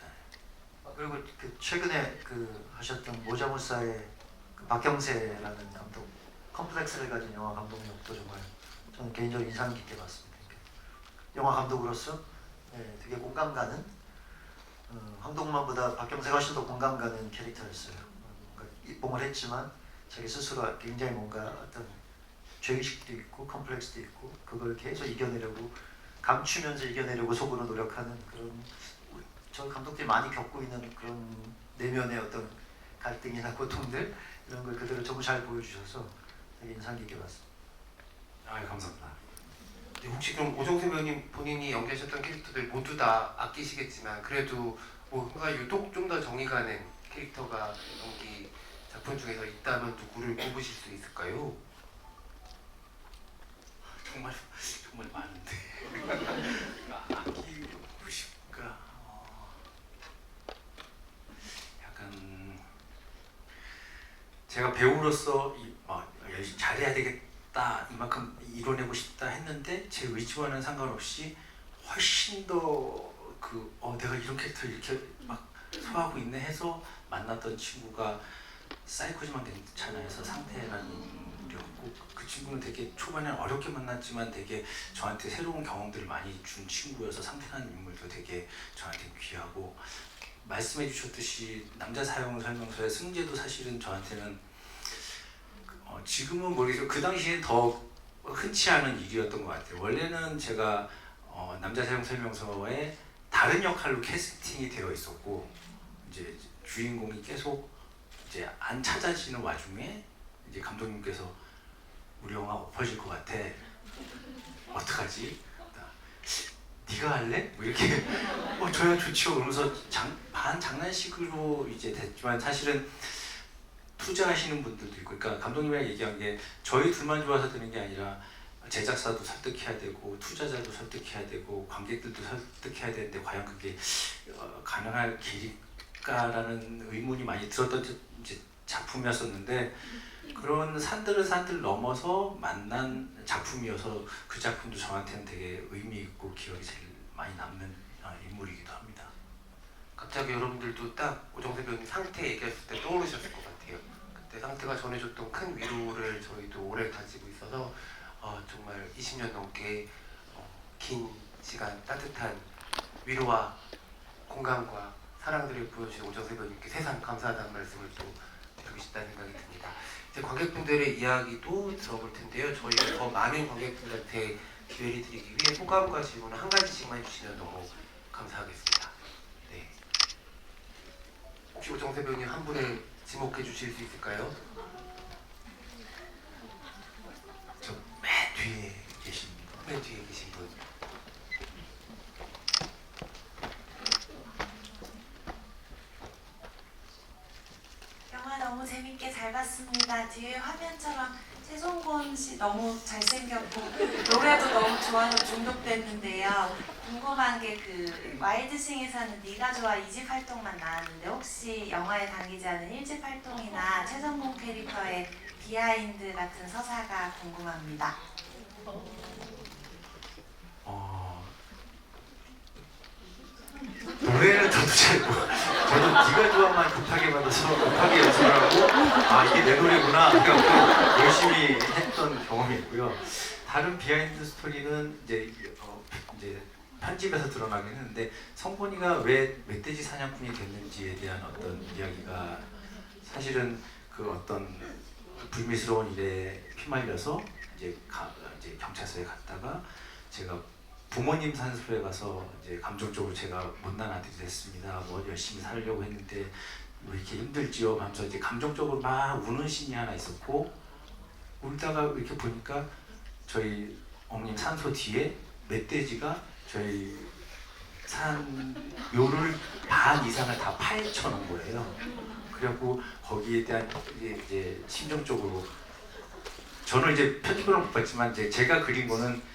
그리고 그 최근에 그 하셨던 모자무사의 그 박경세라는 감독, 컴플렉스를 가진 영화 감독님도 정말 저는 개인적으로 인상 깊게 봤습니다. 영화 감독으로서 되게 공감 가는 황동만보다 박경세가 훨씬 더 공감 가는 캐릭터였어요. 뭔가 입봉을 했지만 자기 스스로 굉장히 뭔가 어떤 죄의식도 있고 컴플렉스도 있고 그걸 계속 이겨내려고 감추면서 이겨내려고 속으로 노력하는 그런 저 감독들이 많이 겪고 있는 그런 내면의 어떤 갈등이나 고통들 이런 걸 그대로 너무 잘 보여주셔서 되게 인상 깊게 봤습니다. 아, 감사합니다. 네, 혹시 그럼 오정세 배우님 본인이 연기하셨던 캐릭터들 모두 다 아끼시겠지만 그래도 뭔가 유독 좀 더 정이 가는 캐릭터가 연기 작품 중에서 있다면 누구를 꼽으실 수 있을까요? 정말 많은데 아끼고 싶까 약간 제가 배우로서 열심히 잘해야 되겠다 이만큼 이뤄내고 싶다 했는데 제 의지와는 상관없이 훨씬 더 내가 이런 캐릭터를 이렇게 막 소화하고 있네 해서 만났던 친구가 사이코지만 괜찮아에서 상태라는 인물이었고 그 친구는 되게 초반에 어렵게 만났지만 되게 저한테 새로운 경험들을 많이 준 친구여서 상태라는 인물도 되게 저한테 귀하고 말씀해 주셨듯이 남자 사용 설명서의 승재도 사실은 저한테는 지금은 모르겠어요. 그 당시엔 더 흔치 않은 일이었던 것 같아요. 원래는 제가 남자 사용 설명서에 다른 역할로 캐스팅이 되어 있었고 이제 주인공이 계속 이제 안 찾아지는 와중에 이제 감독님께서 우리 영화 엎어질 것 같아. 어떡하지? 네가 할래? 뭐 이렇게 저야 좋죠. 그러면서 반 장난식으로 이제 됐지만 사실은 투자하시는 분들도 있고, 그러니까 감독님이랑 얘기한 게 저희 둘만 좋아서 되는 게 아니라 제작사도 설득해야 되고 투자자도 설득해야 되고 관객들도 설득해야 되는데 과연 그게 가능할 길일까라는 의문이 많이 들었던 이제 작품이었었는데 그런 산들 넘어서 만난 작품이어서 그 작품도 저한테는 되게 의미 있고 기억이 제일 많이 남는 인물이기도 합니다. 갑자기 여러분들도 딱 오정세 배우님 상태 얘기했을 때 떠오르셨을 것 같아요. 그때 상태가 전해줬던 큰 위로를 저희도 오래 가지고 있어서 정말 20년 넘게 긴 시간 따뜻한 위로와 공감과 사랑들을 보여주신 오정세 배우님께 세상 감사하다는 말씀을 또 드리고 싶다는 생각이 듭니다. 이제 관객분들의 이야기도 들어볼 텐데요. 저희가 더 많은 관객분들한테 기회를 드리기 위해 소감과 질문을 한 가지씩만 해주시면 너무 감사하겠습니다. 네. 혹시 오정세 배우님 한 분을 지목해 주실 수 있을까요? 저 맨 뒤에 계신 분. 맨 뒤에 계신 분. 영화 너무 재밌게 잘 봤습니다. 뒤에 화면처럼 최송곤 씨 너무 잘생겼고 노래도 너무 좋아서 중독됐는데요. 궁금한 게 그 와일드싱에서는 네가 좋아 2집 활동만 나왔는데 혹시 영화에 담기지 않은 1집 활동이나 최성곤 캐릭터의 비하인드 같은 서사가 궁금합니다. 노래는 저도 잘 저는 네가 좋아만 급하게 받아서 급하게 연습을 하고 이게 내 노래구나 그래서 열심히 했던 경험이 있고요. 다른 비하인드 스토리는 이제 편집에서 드러나긴 했는데 성곤이가 왜 멧돼지 사냥꾼이 됐는지에 대한 어떤 이야기가 사실은 그 어떤 불미스러운 일에 휘말려서 이제 경찰서에 갔다가 제가 부모님 산소에 가서 이제 감정적으로 제가 못난 아들이 됐습니다. 뭐 열심히 살려고 했는데 왜 이렇게 힘들지요? 하면서 이제 감정적으로 막 우는 씬이 하나 있었고 울다가 이렇게 보니까 저희 어머님 산소 뒤에 멧돼지가 저희 산 묘를 반 이상을 다 파헤쳐 놓은 거예요. 그래갖고 거기에 대한 이제 심정적으로 저는 이제 편집을 못 봤지만 이제 제가 그린 거는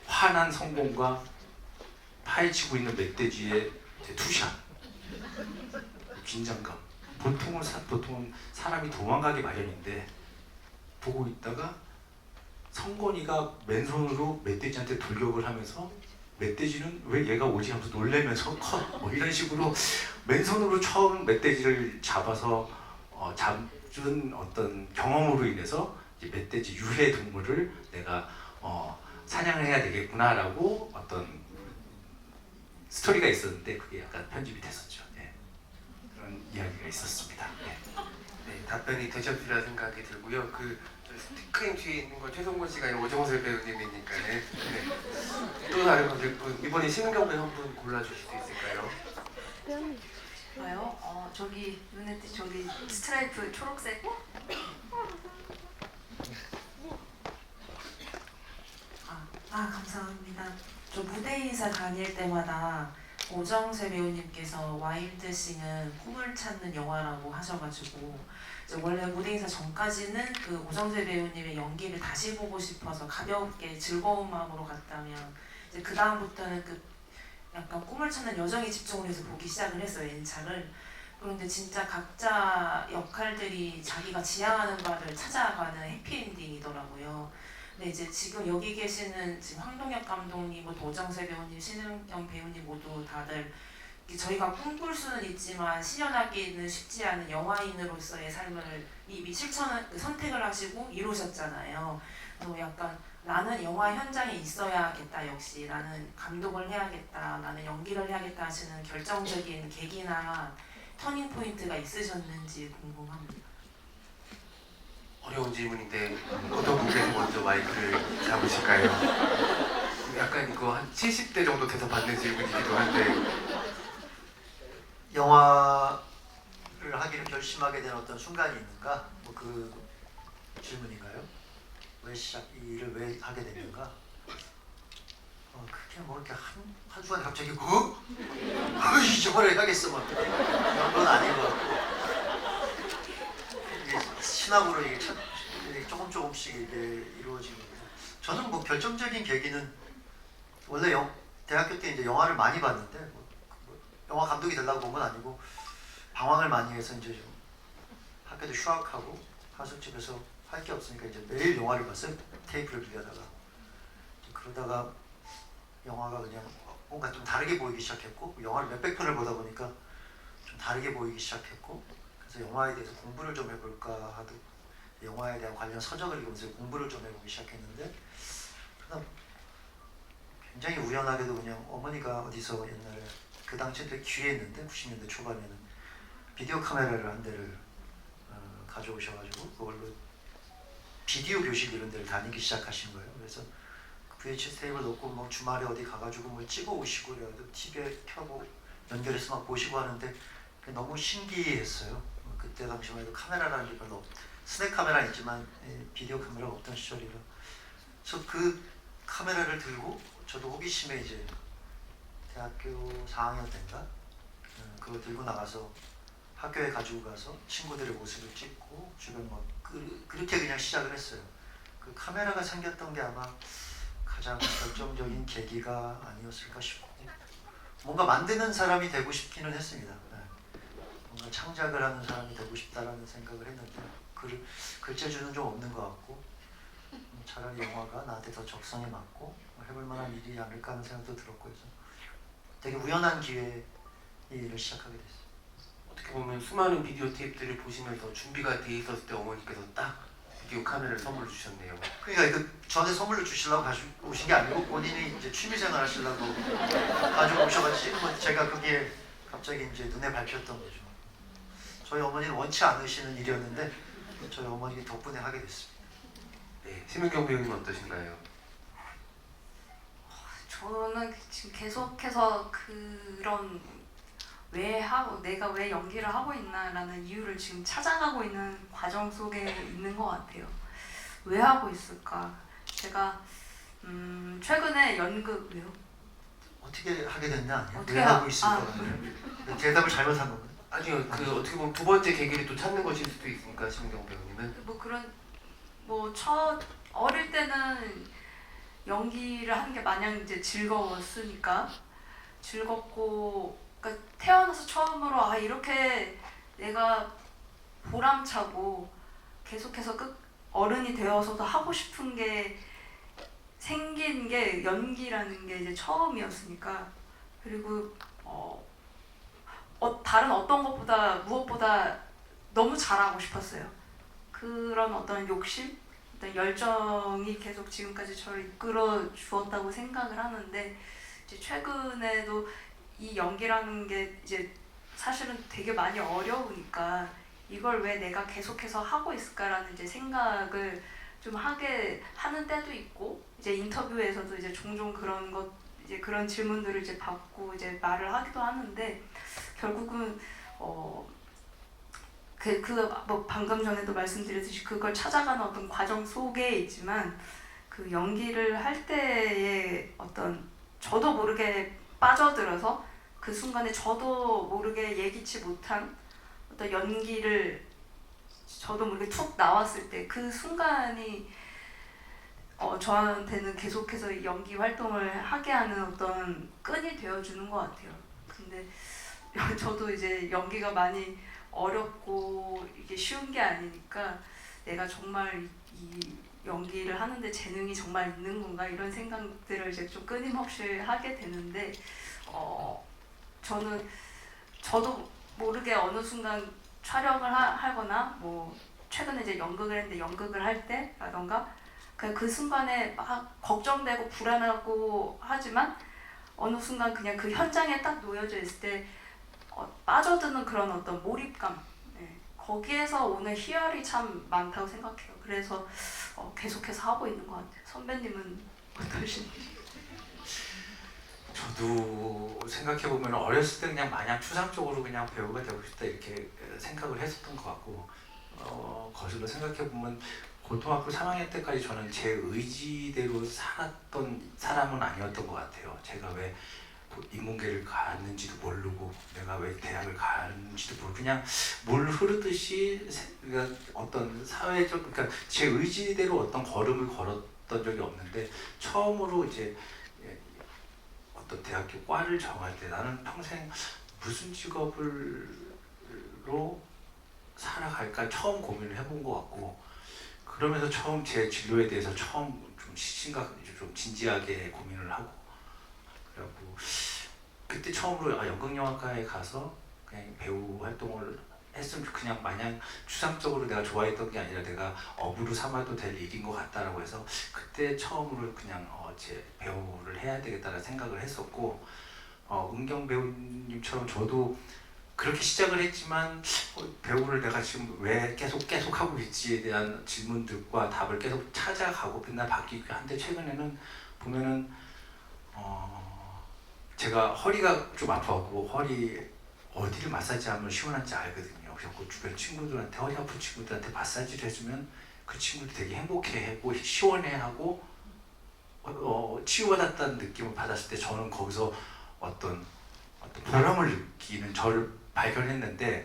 화난 성공과 파헤치고 있는 멧돼지의 투샷, 긴장감. 보통은 사람이 도망가기 마련인데 보고 있다가 성곤이가 맨손으로 멧돼지한테 돌격을 하면서 멧돼지는 왜 얘가 오지 하면서 놀래면서 뭐 이런 식으로 맨손으로 처음 멧돼지를 잡아서 잡은 어떤 경험으로 인해서 멧돼지 유해 동물을 내가 사냥을 해야 되겠구나라고 어떤 스토리가 있었는데 그게 약간 편집이 됐었죠. 예. 그런 이야기가 있었습니다. 예. 네, 답변이 되셨으리라 생각이 들고요. 저 스크린 뒤에 있는 건 최성곤 씨가 아니라 오정세 배우님이니까 네. 또 다른 분들 이번에 신은경 배우 한 분 골라주실 수 있을까요? 봐요. 저기 눈에 저기 스트라이프 초록색. 감사합니다. 저 무대 인사 다닐 때마다 오정세 배우님께서 와일드싱은 꿈을 찾는 영화라고 하셔가지고 이제 원래 무대 인사 전까지는 그 오정세 배우님의 연기를 다시 보고 싶어서 가볍게 즐거운 마음으로 갔다면 이제 그 다음부터는 그 약간 꿈을 찾는 여정에 집중을 해서 보기 시작을 했어요, 엔차를. 그런데 진짜 각자 역할들이 자기가 지향하는 바를 찾아가는 해피엔딩이더라고요. 근데 이제 지금 여기 계시는 지금 황동혁 감독님, 오정세 배우님, 신은경 배우님 모두 다들 저희가 꿈꿀 수는 있지만 실현하기는 쉽지 않은 영화인으로서의 삶을 이미 선택을 하시고 이루셨잖아요. 그래서 약간 나는 영화 현장에 있어야겠다, 역시 나는 감독을 해야겠다, 나는 연기를 해야겠다 하시는 결정적인 계기나 터닝 포인트가 있으셨는지 궁금합니다. 어려운 질문인데 어떤 분께서 먼저 마이크를 잡으실까요? 약간 이거 한 70대 정도 돼서 받는 질문이기도 한데 영화를 하기를 결심하게 된 어떤 순간이 있는가? 뭐 그 질문인가요? 이 일을 왜 하게 됐는가? 그게 뭐 이렇게 한 주간에 갑자기 저거를 해야겠어 막 그런 건 아닌 것 같고 이게 신학으로 이게 조금씩 이게 이루어지는 거죠. 저는 뭐 결정적인 계기는 원래 대학교 때 이제 영화를 많이 봤는데 뭐 영화 감독이 되려고 본 건 아니고 방황을 많이 해서 이제 좀 학교도 휴학하고 하숙집에서 할 게 없으니까 이제 매일 영화를 봤어요. 테이프를 빌려다가. 그러다가 영화가 그냥 뭔가 좀 다르게 보이기 시작했고 영화를 몇백 편을 보다 보니까 좀 다르게 보이기 시작했고 그래서 영화에 대해서 공부를 좀 해볼까 하도 영화에 대한 관련 서적을 읽으면서 공부를 좀 해보기 시작했는데 그다음 굉장히 우연하게도 그냥 어머니가 어디서 옛날에 그 당시에 되게 귀했는데 90년대 초반에는 비디오 카메라를 한 대를 가져오셔가지고 그걸로 비디오 교실 이런 데를 다니기 시작하신 거예요. 그래서 VHS 테이블 놓고 뭐 주말에 어디 가가지고 뭘 찍어 오시고 그래가지고 TV에 켜고 연결해서 막 보시고 하는데 너무 신기했어요. 그때 당시만 해도 카메라라는 게 별로 스냅 카메라 있지만 비디오 카메라가 없던 시절이라 그래서 그 카메라를 들고 저도 호기심에 이제 대학교 4학년 때인가 그거 들고 나가서 학교에 가지고 가서 친구들의 모습을 찍고 주변 뭐 그렇게 그냥 시작을 했어요. 그 카메라가 생겼던 게 아마 가장 결정적인 계기가 아니었을까 싶고 뭔가 만드는 사람이 되고 싶기는 했습니다. 뭔가 창작을 하는 사람이 되고 싶다라는 생각을 했는데 글재주는 좀 없는 것 같고 차라리 영화가 나한테 더 적성에 맞고 해볼 만한 일이 아닐까 하는 생각도 들었고 해서 되게 우연한 기회에 이 일을 시작하게 됐어요. 어떻게 보면 수많은 비디오 테이프들을 보시면서 준비가 돼 있었을 때 어머니께서 딱 비디오 카메라를 선물로 주셨네요. 그러니까 저한테 선물로 주시려고 가지고 오신 게 아니고 본인이 이제 취미생활 하시려고 가지고 오셔가지고 제가 그게 갑자기 이제 눈에 밟혔던 거죠. 저희 어머니는 원치 않으시는 일이었는데 저희 어머니 덕분에 하게 됐습니다. 네, 심은경 배우님 어떠신가요? 저는 지금 계속해서 그런 내가 왜 연기를 하고 있나라는 이유를 지금 찾아가고 있는 과정 속에 있는 것 같아요. 왜 하고 있을까? 제가 최근에 왜요? 어떻게 하게 됐냐 아니야? 어떻게 왜 하고 있을까? 아, 대답을 잘못한 건가요? 아니요, 어떻게 보면 두 번째 계기를 또 찾는 것일 수도 있으니까 심은경 배우님은 어릴 때는 연기를 하는 게 마냥 이제 즐거웠으니까 즐겁고 그러니까 태어나서 처음으로 이렇게 내가 보람차고 계속해서 어른이 되어서도 하고 싶은 게 생긴 게 연기라는 게 이제 처음이었으니까 그리고 다른 어떤 것보다 무엇보다 너무 잘하고 싶었어요. 그런 어떤 욕심 어떤 열정이 계속 지금까지 저를 이끌어 주었다고 생각을 하는데 이제 최근에도 이 연기라는 게 이제 사실은 되게 많이 어려우니까 이걸 왜 내가 계속해서 하고 있을까라는 이제 생각을 좀 하게 하는 때도 있고 이제 인터뷰에서도 이제 종종 그런 것 이제 그런 질문들을 이제 받고 이제 말을 하기도 하는데 결국은 뭐 방금 전에도 말씀드렸듯이 그걸 찾아가는 어떤 과정 속에 있지만 그 연기를 할 때의 어떤 저도 모르게 빠져들어서 그 순간에 저도 모르게 예기치 못한 어떤 연기를 저도 모르게 툭 나왔을 때 그 순간이 저한테는 계속해서 연기 활동을 하게 하는 어떤 끈이 되어주는 것 같아요. 근데 저도 이제 연기가 많이 어렵고 이게 쉬운 게 아니니까 내가 정말 이 연기를 하는데 재능이 정말 있는 건가 이런 생각들을 이제 좀 끊임없이 하게 되는데 저도 모르게 어느 순간 촬영을 하거나 뭐 최근에 이제 연극을 했는데 연극을 할 때라던가 그 순간에 막 걱정되고 불안하고 하지만 어느 순간 그냥 그 현장에 딱 놓여져 있을 때 빠져드는 그런 어떤 몰입감 거기에서 오는 희열이 참 많다고 생각해요. 그래서 계속해서 하고 있는 것 같아요. 선배님은 어떠신지? 저도 생각해보면 어렸을 때 그냥 마냥 추상적으로 그냥 배우가 되고 싶다 이렇게 생각을 했었던 것 같고 거실로 생각해보면 고등학교 3학년 때까지 저는 제 의지대로 살았던 사람은 아니었던 것 같아요. 제가 왜 인문계를 갔는지도 모르고 내가 왜 대학을 갔는지도 모르고 그냥 물 흐르듯이 그러니까 어떤 사회적 그러니까 제 의지대로 어떤 걸음을 걸었던 적이 없는데 처음으로 이제 어떤 대학교 과를 정할 때 나는 평생 무슨 직업으로 살아갈까 처음 고민을 해본 것 같고 그러면서 처음 제 진로에 대해서 처음 좀 좀 진지하게 고민을 하고 그래갖고 그때 처음으로 연극영화과에 가서 그냥 배우 활동을 했으면 그냥 마냥 추상적으로 내가 좋아했던 게 아니라 내가 업으로 삼아도 될 일인 것 같다라고 해서 그때 처음으로 그냥 제 배우를 해야 되겠다는 생각을 했었고 은경 배우님처럼 저도 그렇게 시작을 했지만 배우를 내가 지금 왜 계속 하고 있지에 대한 질문들과 답을 계속 찾아가고 맨날 바뀌고 한데 최근에는 보면은 제가 허리가 좀 아파갖고 허리 어디를 마사지하면 시원한지 알거든요. 그래서 주변 친구들한테 허리 아픈 친구들한테 마사지를 해주면 그 친구들 되게 행복해하고 시원해하고 치유받았다는 느낌을 받았을 때 저는 거기서 어떤 보람을 느끼는 저를 발견했는데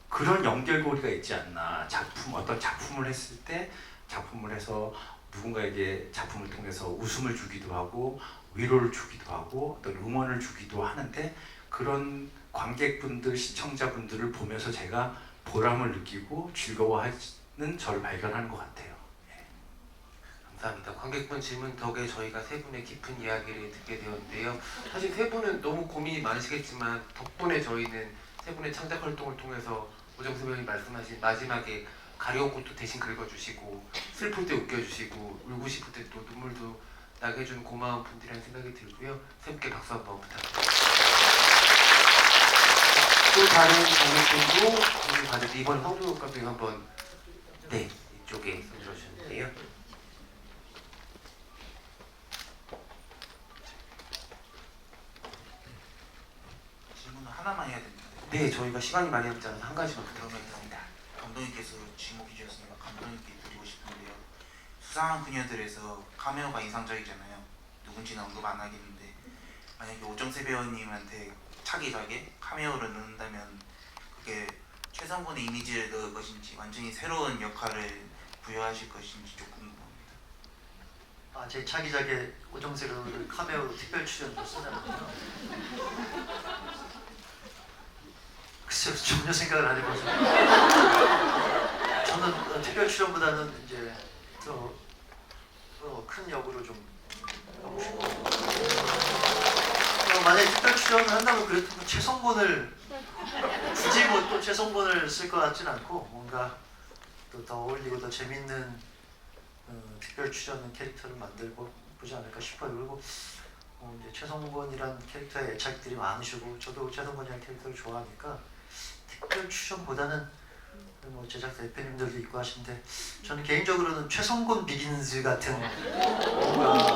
그런 연결고리가 있지 않나. 어떤 작품을 했을 때 작품을 해서 누군가에게 작품을 통해서 웃음을 주기도 하고 위로를 주기도 하고 어떤 응원을 주기도 하는데 그런 관객분들, 시청자분들을 보면서 제가 보람을 느끼고 즐거워하는 저를 발견하는 것 같아요. 감사합니다. 관객분 질문 덕에 저희가 세 분의 깊은 이야기를 듣게 되었는데요. 사실 세 분은 너무 고민이 많으시겠지만 덕분에 저희는 세 분의 창작 활동을 통해서 오정수 배우님 말씀하신 마지막에 가려운 곳도 대신 긁어주시고 슬플 때 웃겨주시고 울고 싶을 때 또 눈물도 나게 해주는 고마운 분들이라는 생각이 들고요. 세 분께 박수 한번 부탁드립니다. 또 다른 관객분도 오늘 받을 이번 성종효과 배우 한번 이쪽에 손들어 주셨는데요. 질문을 하나만 해야 됩니다. 네, 저희가 시간이 많이 남지 않아서 한 가지만 부탁드리겠습니다. 감독님께서 지목해 주셨으니까 감독님께 드리고 싶은데요. 수상한 그녀들에서 카메오가 인상적이잖아요. 누군지는 언급 안 하겠는데 만약에 오정세 배우님한테 차기작에 카메오를 넣는다면 그게 최성곤의 이미지를 넣을 것인지 완전히 새로운 역할을 부여하실 것인지 좀 궁금합니다. 제 차기작에 오정세 배우를 카메오로 특별 출연도 쓰냐고요? 글쎄요, 전혀 생각을 안 해봐서 저는 특별 출연보다는 이제 더 큰 역으로 좀 하고 싶고 만약에 특별 출연을 한다면 그래도 뭐 최성곤을 굳이 뭐 또 최성곤을 쓸 것 같진 않고 뭔가 또 더 어울리고 더 재밌는 특별 출연의 캐릭터를 만들고 보지 않을까 싶어요. 그리고 이제 최성곤이란 캐릭터에 애착들이 많으시고 저도 최성곤이라는 캐릭터를 좋아하니까 특별 출연보다는 뭐 제작사 대표님들도 있고 하신데 저는 개인적으로는 최성곤 비긴즈 같은 뭔가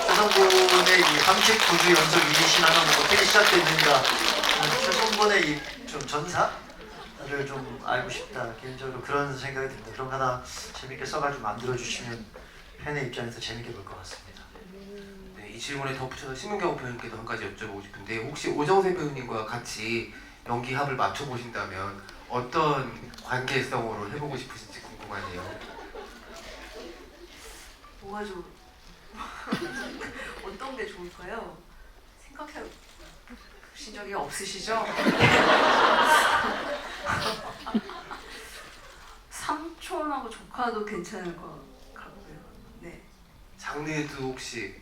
최성곤의 이 39주 연속 1위 신화는 어떻게 시작됐는가 최성곤의 이 좀 전사를 좀 알고 싶다 개인적으로 그런 생각이 듭니다. 그런 거 하나 재밌게 써가지고 만들어주시면 팬의 입장에서 재밌게 볼 것 같습니다. 네, 이 질문에 덧붙여서 심은경 배우님께도 한 가지 여쭤보고 싶은데 혹시 오정세 배우님과 같이 연기 합을 맞춰보신다면 어떤 관계성으로 해보고 싶으신지 궁금하네요. 뭐가 좋 어떤 게 좋을까요? 생각해 보신 적이 없으시죠? 삼촌하고 조카도 괜찮을 것 같고요. 네. 장르도 혹시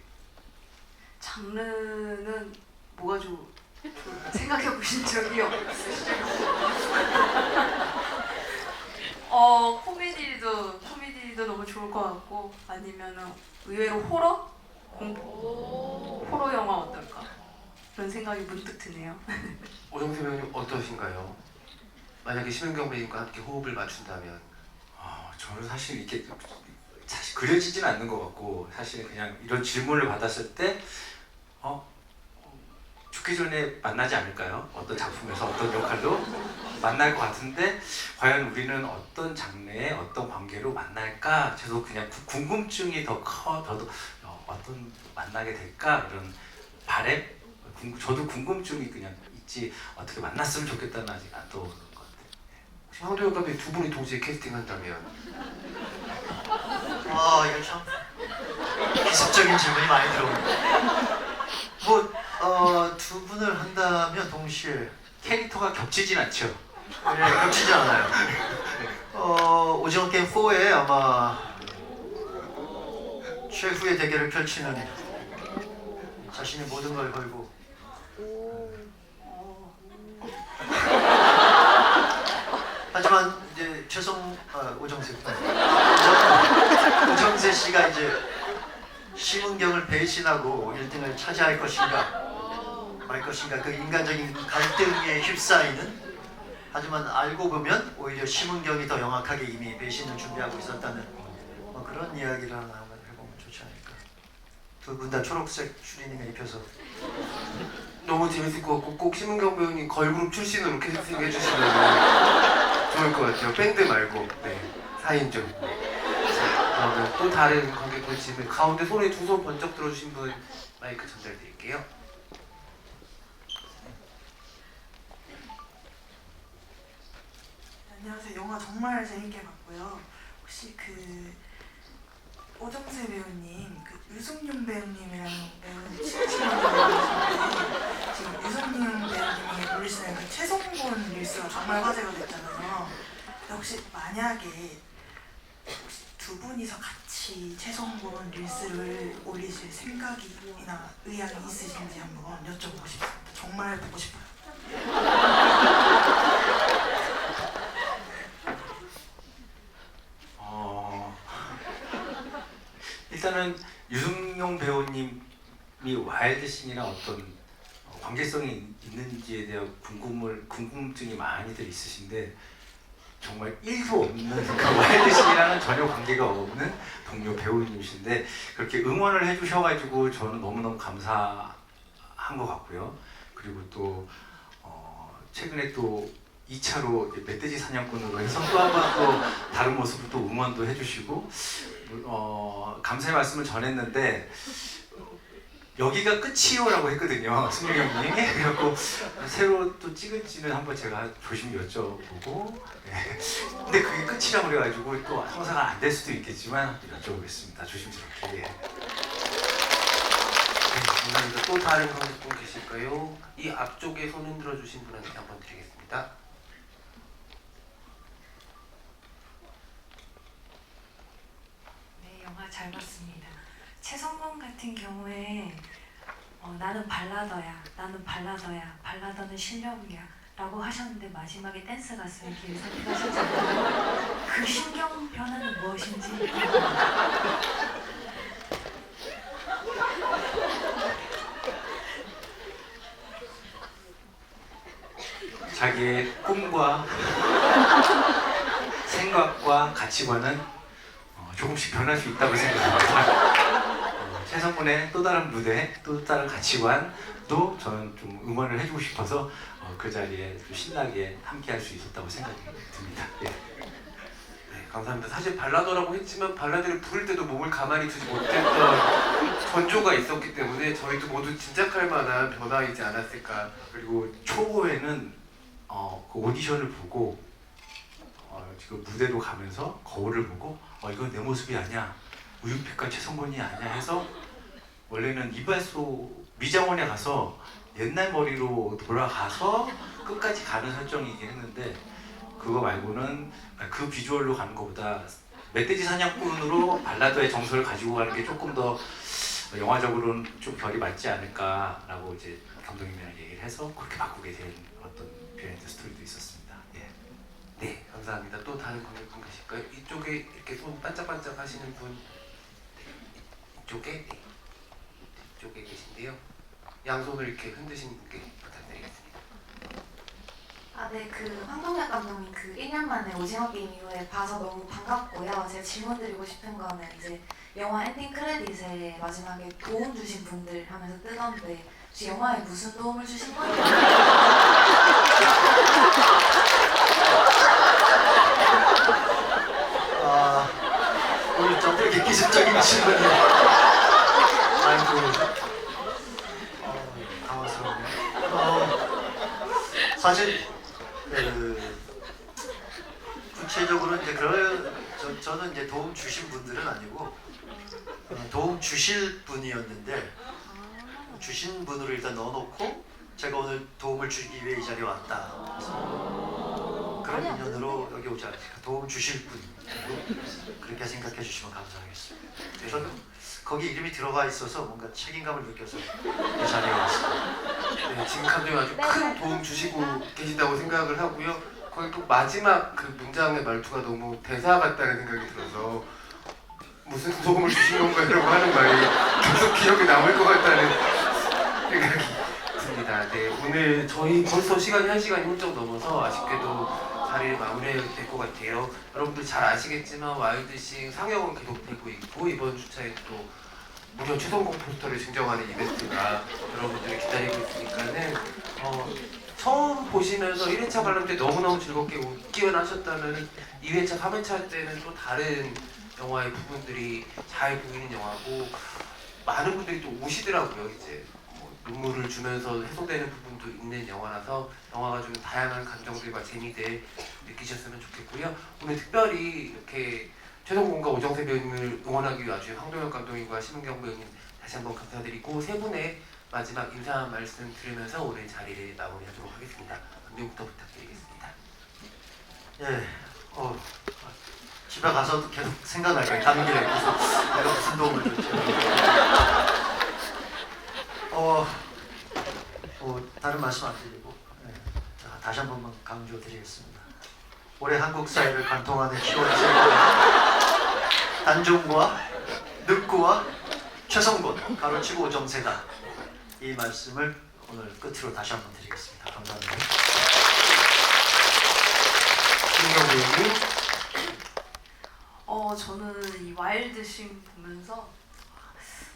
장르는 뭐가 생각해 보신 적이 없으시죠? 코미디도 너무 좋을 것 같고 아니면은 의외로 호러? 호러 영화 어떨까? 그런 생각이 문득 드네요. 오정세 배우님 어떠신가요? 만약에 심은경 배우님과 함께 호흡을 맞춘다면 저는 사실 이렇게 사실 그려지진 않는 것 같고 사실 그냥 이런 질문을 받았을 때 죽기 전에 만나지 않을까요? 어떤 작품에서 어떤 역할로 만날 것 같은데 과연 우리는 어떤 장르의 어떤 관계로 만날까? 저도 그냥 궁금증이 더 커. 저도 어떤 만나게 될까? 이런 바램? 저도 궁금증이 그냥 있지 어떻게 만났으면 좋겠다는 아직 안 떠오르는 것 같아요. 혹시 황도현 감독이 두 분이 동시에 캐스팅한다면 이거 참 기습적인 질문이 많이 들어오네요. 두 분을 한다면 동시에 캐릭터가 겹치진 않죠. 겹치지 않아요. 오징어 게임 4에 아마 최후의 대결을 펼치는 자신의 모든 걸 걸고 하지만 이제 오정세 씨가 이제 심은경을 배신하고 1등을 차지할 것인가 말 것인가 그 인간적인 갈등에 휩싸이는 하지만 알고 보면 오히려 심은경이 더 영악하게 이미 배신을 준비하고 있었다는 그런 이야기를 하나 한번 해보면 좋지 않을까. 두 분 다 초록색 추리닝을 입혀서 너무 재밌을 것 같고 꼭 심은경 배우님 걸그룹 출신으로 캐스팅 해주시면 좋을 것 같아요. 밴드 말고 4인조. 그러면 또 다른 관객분 질문 가운데 손에 두 손 번쩍 들어주신 분 마이크 전달드릴게요. 안녕하세요. 영화 정말 재밌게 봤고요. 혹시 오정세 배우님, 유승윤 배우님이랑 배우 친구분인데 지금 유승윤 배우님이 올리시는 최성곤 릴스가 정말 화제가 됐잖아요. 근데 혹시 만약에 두 분이서 같이 최성곤 릴스를 올리실 생각이나 의향이 있으신지 한번 여쭤보고 싶습니다. 정말 보고 싶어요. 일단은 유승용 배우님이 와일드씬이랑 어떤 관계성이 있는지에 대한 궁금증이 많이들 있으신데 정말 1도 없는 그 와일드씬이랑은 전혀 관계가 없는 동료 배우님이신데 그렇게 응원을 해주셔가지고 저는 너무너무 감사한 것 같고요. 그리고 또 최근에 또 2차로 멧돼지 사냥꾼으로 해서 또 한 번 또 다른 모습으로 또 응원도 해주시고 감사의 말씀을 전했는데 여기가 끝이요라고 했거든요, 승용 형님. 그래갖고 새로 또 찍을지는 한번 제가 조심히 여쭤보고 근데 그게 끝이라고 그래가지고 또 성사가 안 될 수도 있겠지만 여쭤보겠습니다, 조심스럽게. 감사합니다. 또 다른 관객분 계실까요? 이 앞쪽에 손 흔들어 주신 분한테 한번 드리겠습니다. 네, 영화 잘 봤습니다. 최성곤 같은 경우에 나는 발라더야, 발라더는 실력이야 라고 하셨는데 마지막에 댄스 가수의 길을 선택하셨잖아요. 그 심경 변화는 무엇인지 자기의 꿈과 생각과 가치관은 조금씩 변할 수 있다고 생각합니다. 최성군의 또 다른 무대, 또 다른 가치관도 저는 좀 응원을 해주고 싶어서 그 자리에 좀 신나게 함께할 수 있었다고 생각이 듭니다. 예. 네, 감사합니다. 사실 발라더라고 했지만 발라드를 부를 때도 몸을 가만히 두지 못했던 전조가 있었기 때문에 저희도 모두 짐작할 만한 변화이지 않았을까. 그리고 초보에는 그 오디션을 보고 지금 무대로 가면서 거울을 보고 이건 내 모습이 아니야, 우유빛과 최성곤이 아니야 해서 원래는 이발소 미장원에 가서 옛날 머리로 돌아가서 끝까지 가는 설정이긴 했는데 그거 말고는 그 비주얼로 가는 것보다 멧돼지 사냥꾼으로 발라드의 정서를 가지고 가는 게 조금 더 영화적으로는 좀 결이 맞지 않을까라고 이제 감독님이랑 얘기를 해서 그렇게 바꾸게 된 어떤 비하인드 스토리도 있었습니다. 예. 네, 감사합니다. 또 다른 관객분 계실까요? 이쪽에 이렇게 손 반짝반짝 하시는 분, 이쪽에, 네. 이쪽에 계신데요. 양손을 이렇게 흔드시는 분께 부탁드리겠습니다. 네, 그 황동혁 감독님 그 1년 만에 오징어 게임 이후에 봐서 너무 반갑고요. 제가 질문 드리고 싶은 거는 이제 영화 엔딩 크레딧에 마지막에 도움 주신 분들 하면서 뜨던데 혹시 영화에 무슨 도움을 주신 거예요? 오늘 좀 되게 기습적인 질문이에요. 아이고, 당황스럽네요. 사실 구체적으로 이제 저는 이제 도움 주신 분들은 아니고 도움 주실 분이었는데 주신 분으로 일단 넣어놓고 제가 오늘 도움을 주기 위해 이 자리에 왔다. 그래서 그런 인연으로 여기 오지 않았을까. 도움 주실 분 그렇게 생각해 주시면 감사하겠습니다. 네. 저는 거기 이름이 들어가 있어서 뭔가 책임감을 느껴서 이 자리에 왔습니다. 네, 지금 감독님 아주 큰 도움 주시고 계신다고 생각을 하고요. 거기 또 마지막 그 문장의 말투가 너무 대사 같다는 생각이 들어서 무슨 도움을 주신 건가라고 하는 말이 계속 기억에 남을 것 같다는 생각이 듭니다. 네, 오늘 저희 벌써 시간이 1시간이 훌쩍 넘어서 아쉽게도 자리를 마무리해야 될 것 같아요. 여러분들 잘 아시겠지만 와일드싱 상영은 계속되고 있고 이번 주차에 또 무려 최성공 포스터를 증정하는 이벤트가 여러분들이 기다리고 있으니까는 처음 보시면서 1회차 관람 때 너무너무 즐겁게 웃기만 하셨다면 2회차, 3회차 때는 또 다른 영화의 부분들이 잘 보이는 영화고 많은 분들이 또 오시더라고요. 이제 눈물을 주면서 해소되는 부분도 있는 영화라서 영화가 좀 다양한 감정들과 재미들 느끼셨으면 좋겠고요. 오늘 특별히 이렇게 최성곤과 오정세 배우님을 응원하기 위해 와주신 황동혁 감독님과 심은경 배우님 다시 한번 감사드리고 세 분의 마지막 인사 말씀 들으면서 오늘 자리를 마무리하도록 하겠습니다. 감독부터 부탁드리겠습니다. 예, 집에 가서도 계속 생각날 거예요. 감기를 계속 내가 무슨 도움을 줬지. 다른 말씀 안 드리고 다시 한 번만 강조드리겠습니다. 올해 한국 사회를 관통하는 키워드 단종과 늑구와 최성곤 가로치고 오정세다. 이 말씀을 오늘 끝으로 다시 한 번 드리겠습니다. 감사합니다. 심은경 배우님. 저는 이 와일드싱 보면서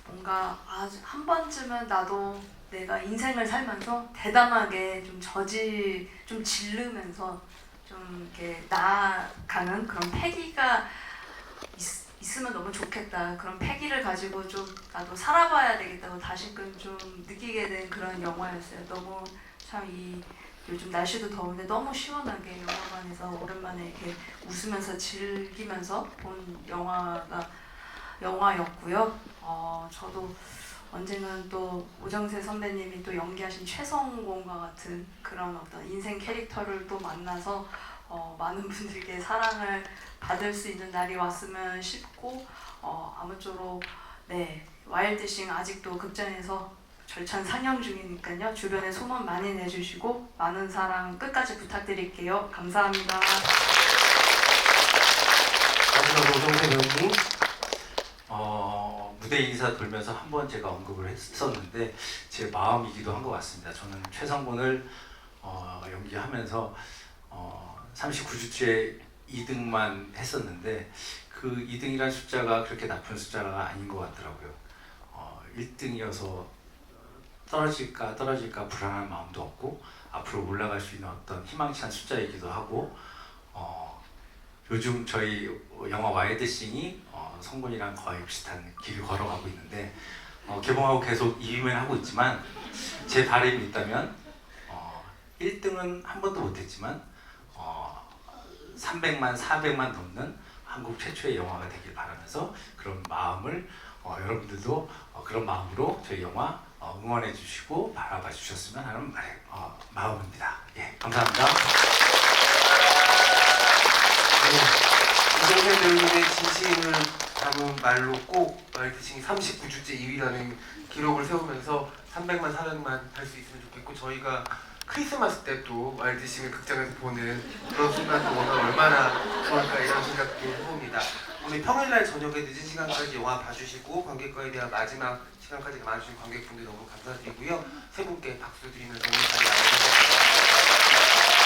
뭔가 아주 한 번쯤은 나도 내가 인생을 살면서 대담하게 좀 질르면서 좀 이렇게 나아가는 그런 패기가 있으면 너무 좋겠다. 그런 패기를 가지고 좀 나도 살아봐야 되겠다고 다시금 좀 느끼게 된 그런 영화였어요. 너무 참 요즘 날씨도 더운데 너무 시원하게 영화관에서 오랜만에 이렇게 웃으면서 즐기면서 본 영화였고요. 저도 언젠간 또 오정세 선배님이 또 연기하신 최성곤과 같은 그런 어떤 인생 캐릭터를 또 만나서 많은 분들께 사랑을 받을 수 있는 날이 왔으면 싶고 아무쪼록 와일드싱 아직도 극장에서 절찬 상영 중이니까요. 주변에 소문 많이 내주시고 많은 사랑 끝까지 부탁드릴게요. 감사합니다. 마지막으로 오정세 배우님. 무대 인사 돌면서 한 번 제가 언급을 했었는데 제 마음이기도 한 것 같습니다. 저는 최성곤을 연기하면서 39주째 2등만 했었는데 그 2등이란 숫자가 그렇게 나쁜 숫자가 아닌 것 같더라고요. 1등이어서 떨어질까 불안한 마음도 없고 앞으로 올라갈 수 있는 어떤 희망찬 숫자이기도 하고 요즘 저희 영화 와일드싱이 성곤이랑 거의 비슷한 길을 걸어가고 있는데 개봉하고 계속 2위만 하고 있지만 제 바람이 있다면 1등은 한 번도 못했지만 300만, 400만 넘는 한국 최초의 영화가 되길 바라면서 그런 마음을 여러분들도 그런 마음으로 저희 영화 응원해 주시고 바라봐 주셨으면 하는 마음입니다. 예, 감사합니다. 오정세 배우님의 진심을 담은 말로 꼭 와일드싱이 39주째 2위라는 기록을 세우면서 300만, 400만 할 수 있으면 좋겠고 저희가 크리스마스 때 또 와일드싱을 극장에서 보는 그런 순간도 오늘 얼마나 좋을까 이런 생각도 해봅니다. 오늘 평일날 저녁에 늦은 시간까지 영화 봐주시고 관객과에 대한 마지막 시간까지 와주신 관객분들 너무 감사드리고요. 세 분께 박수 드리면서 오늘 자리 마무리하겠습니다.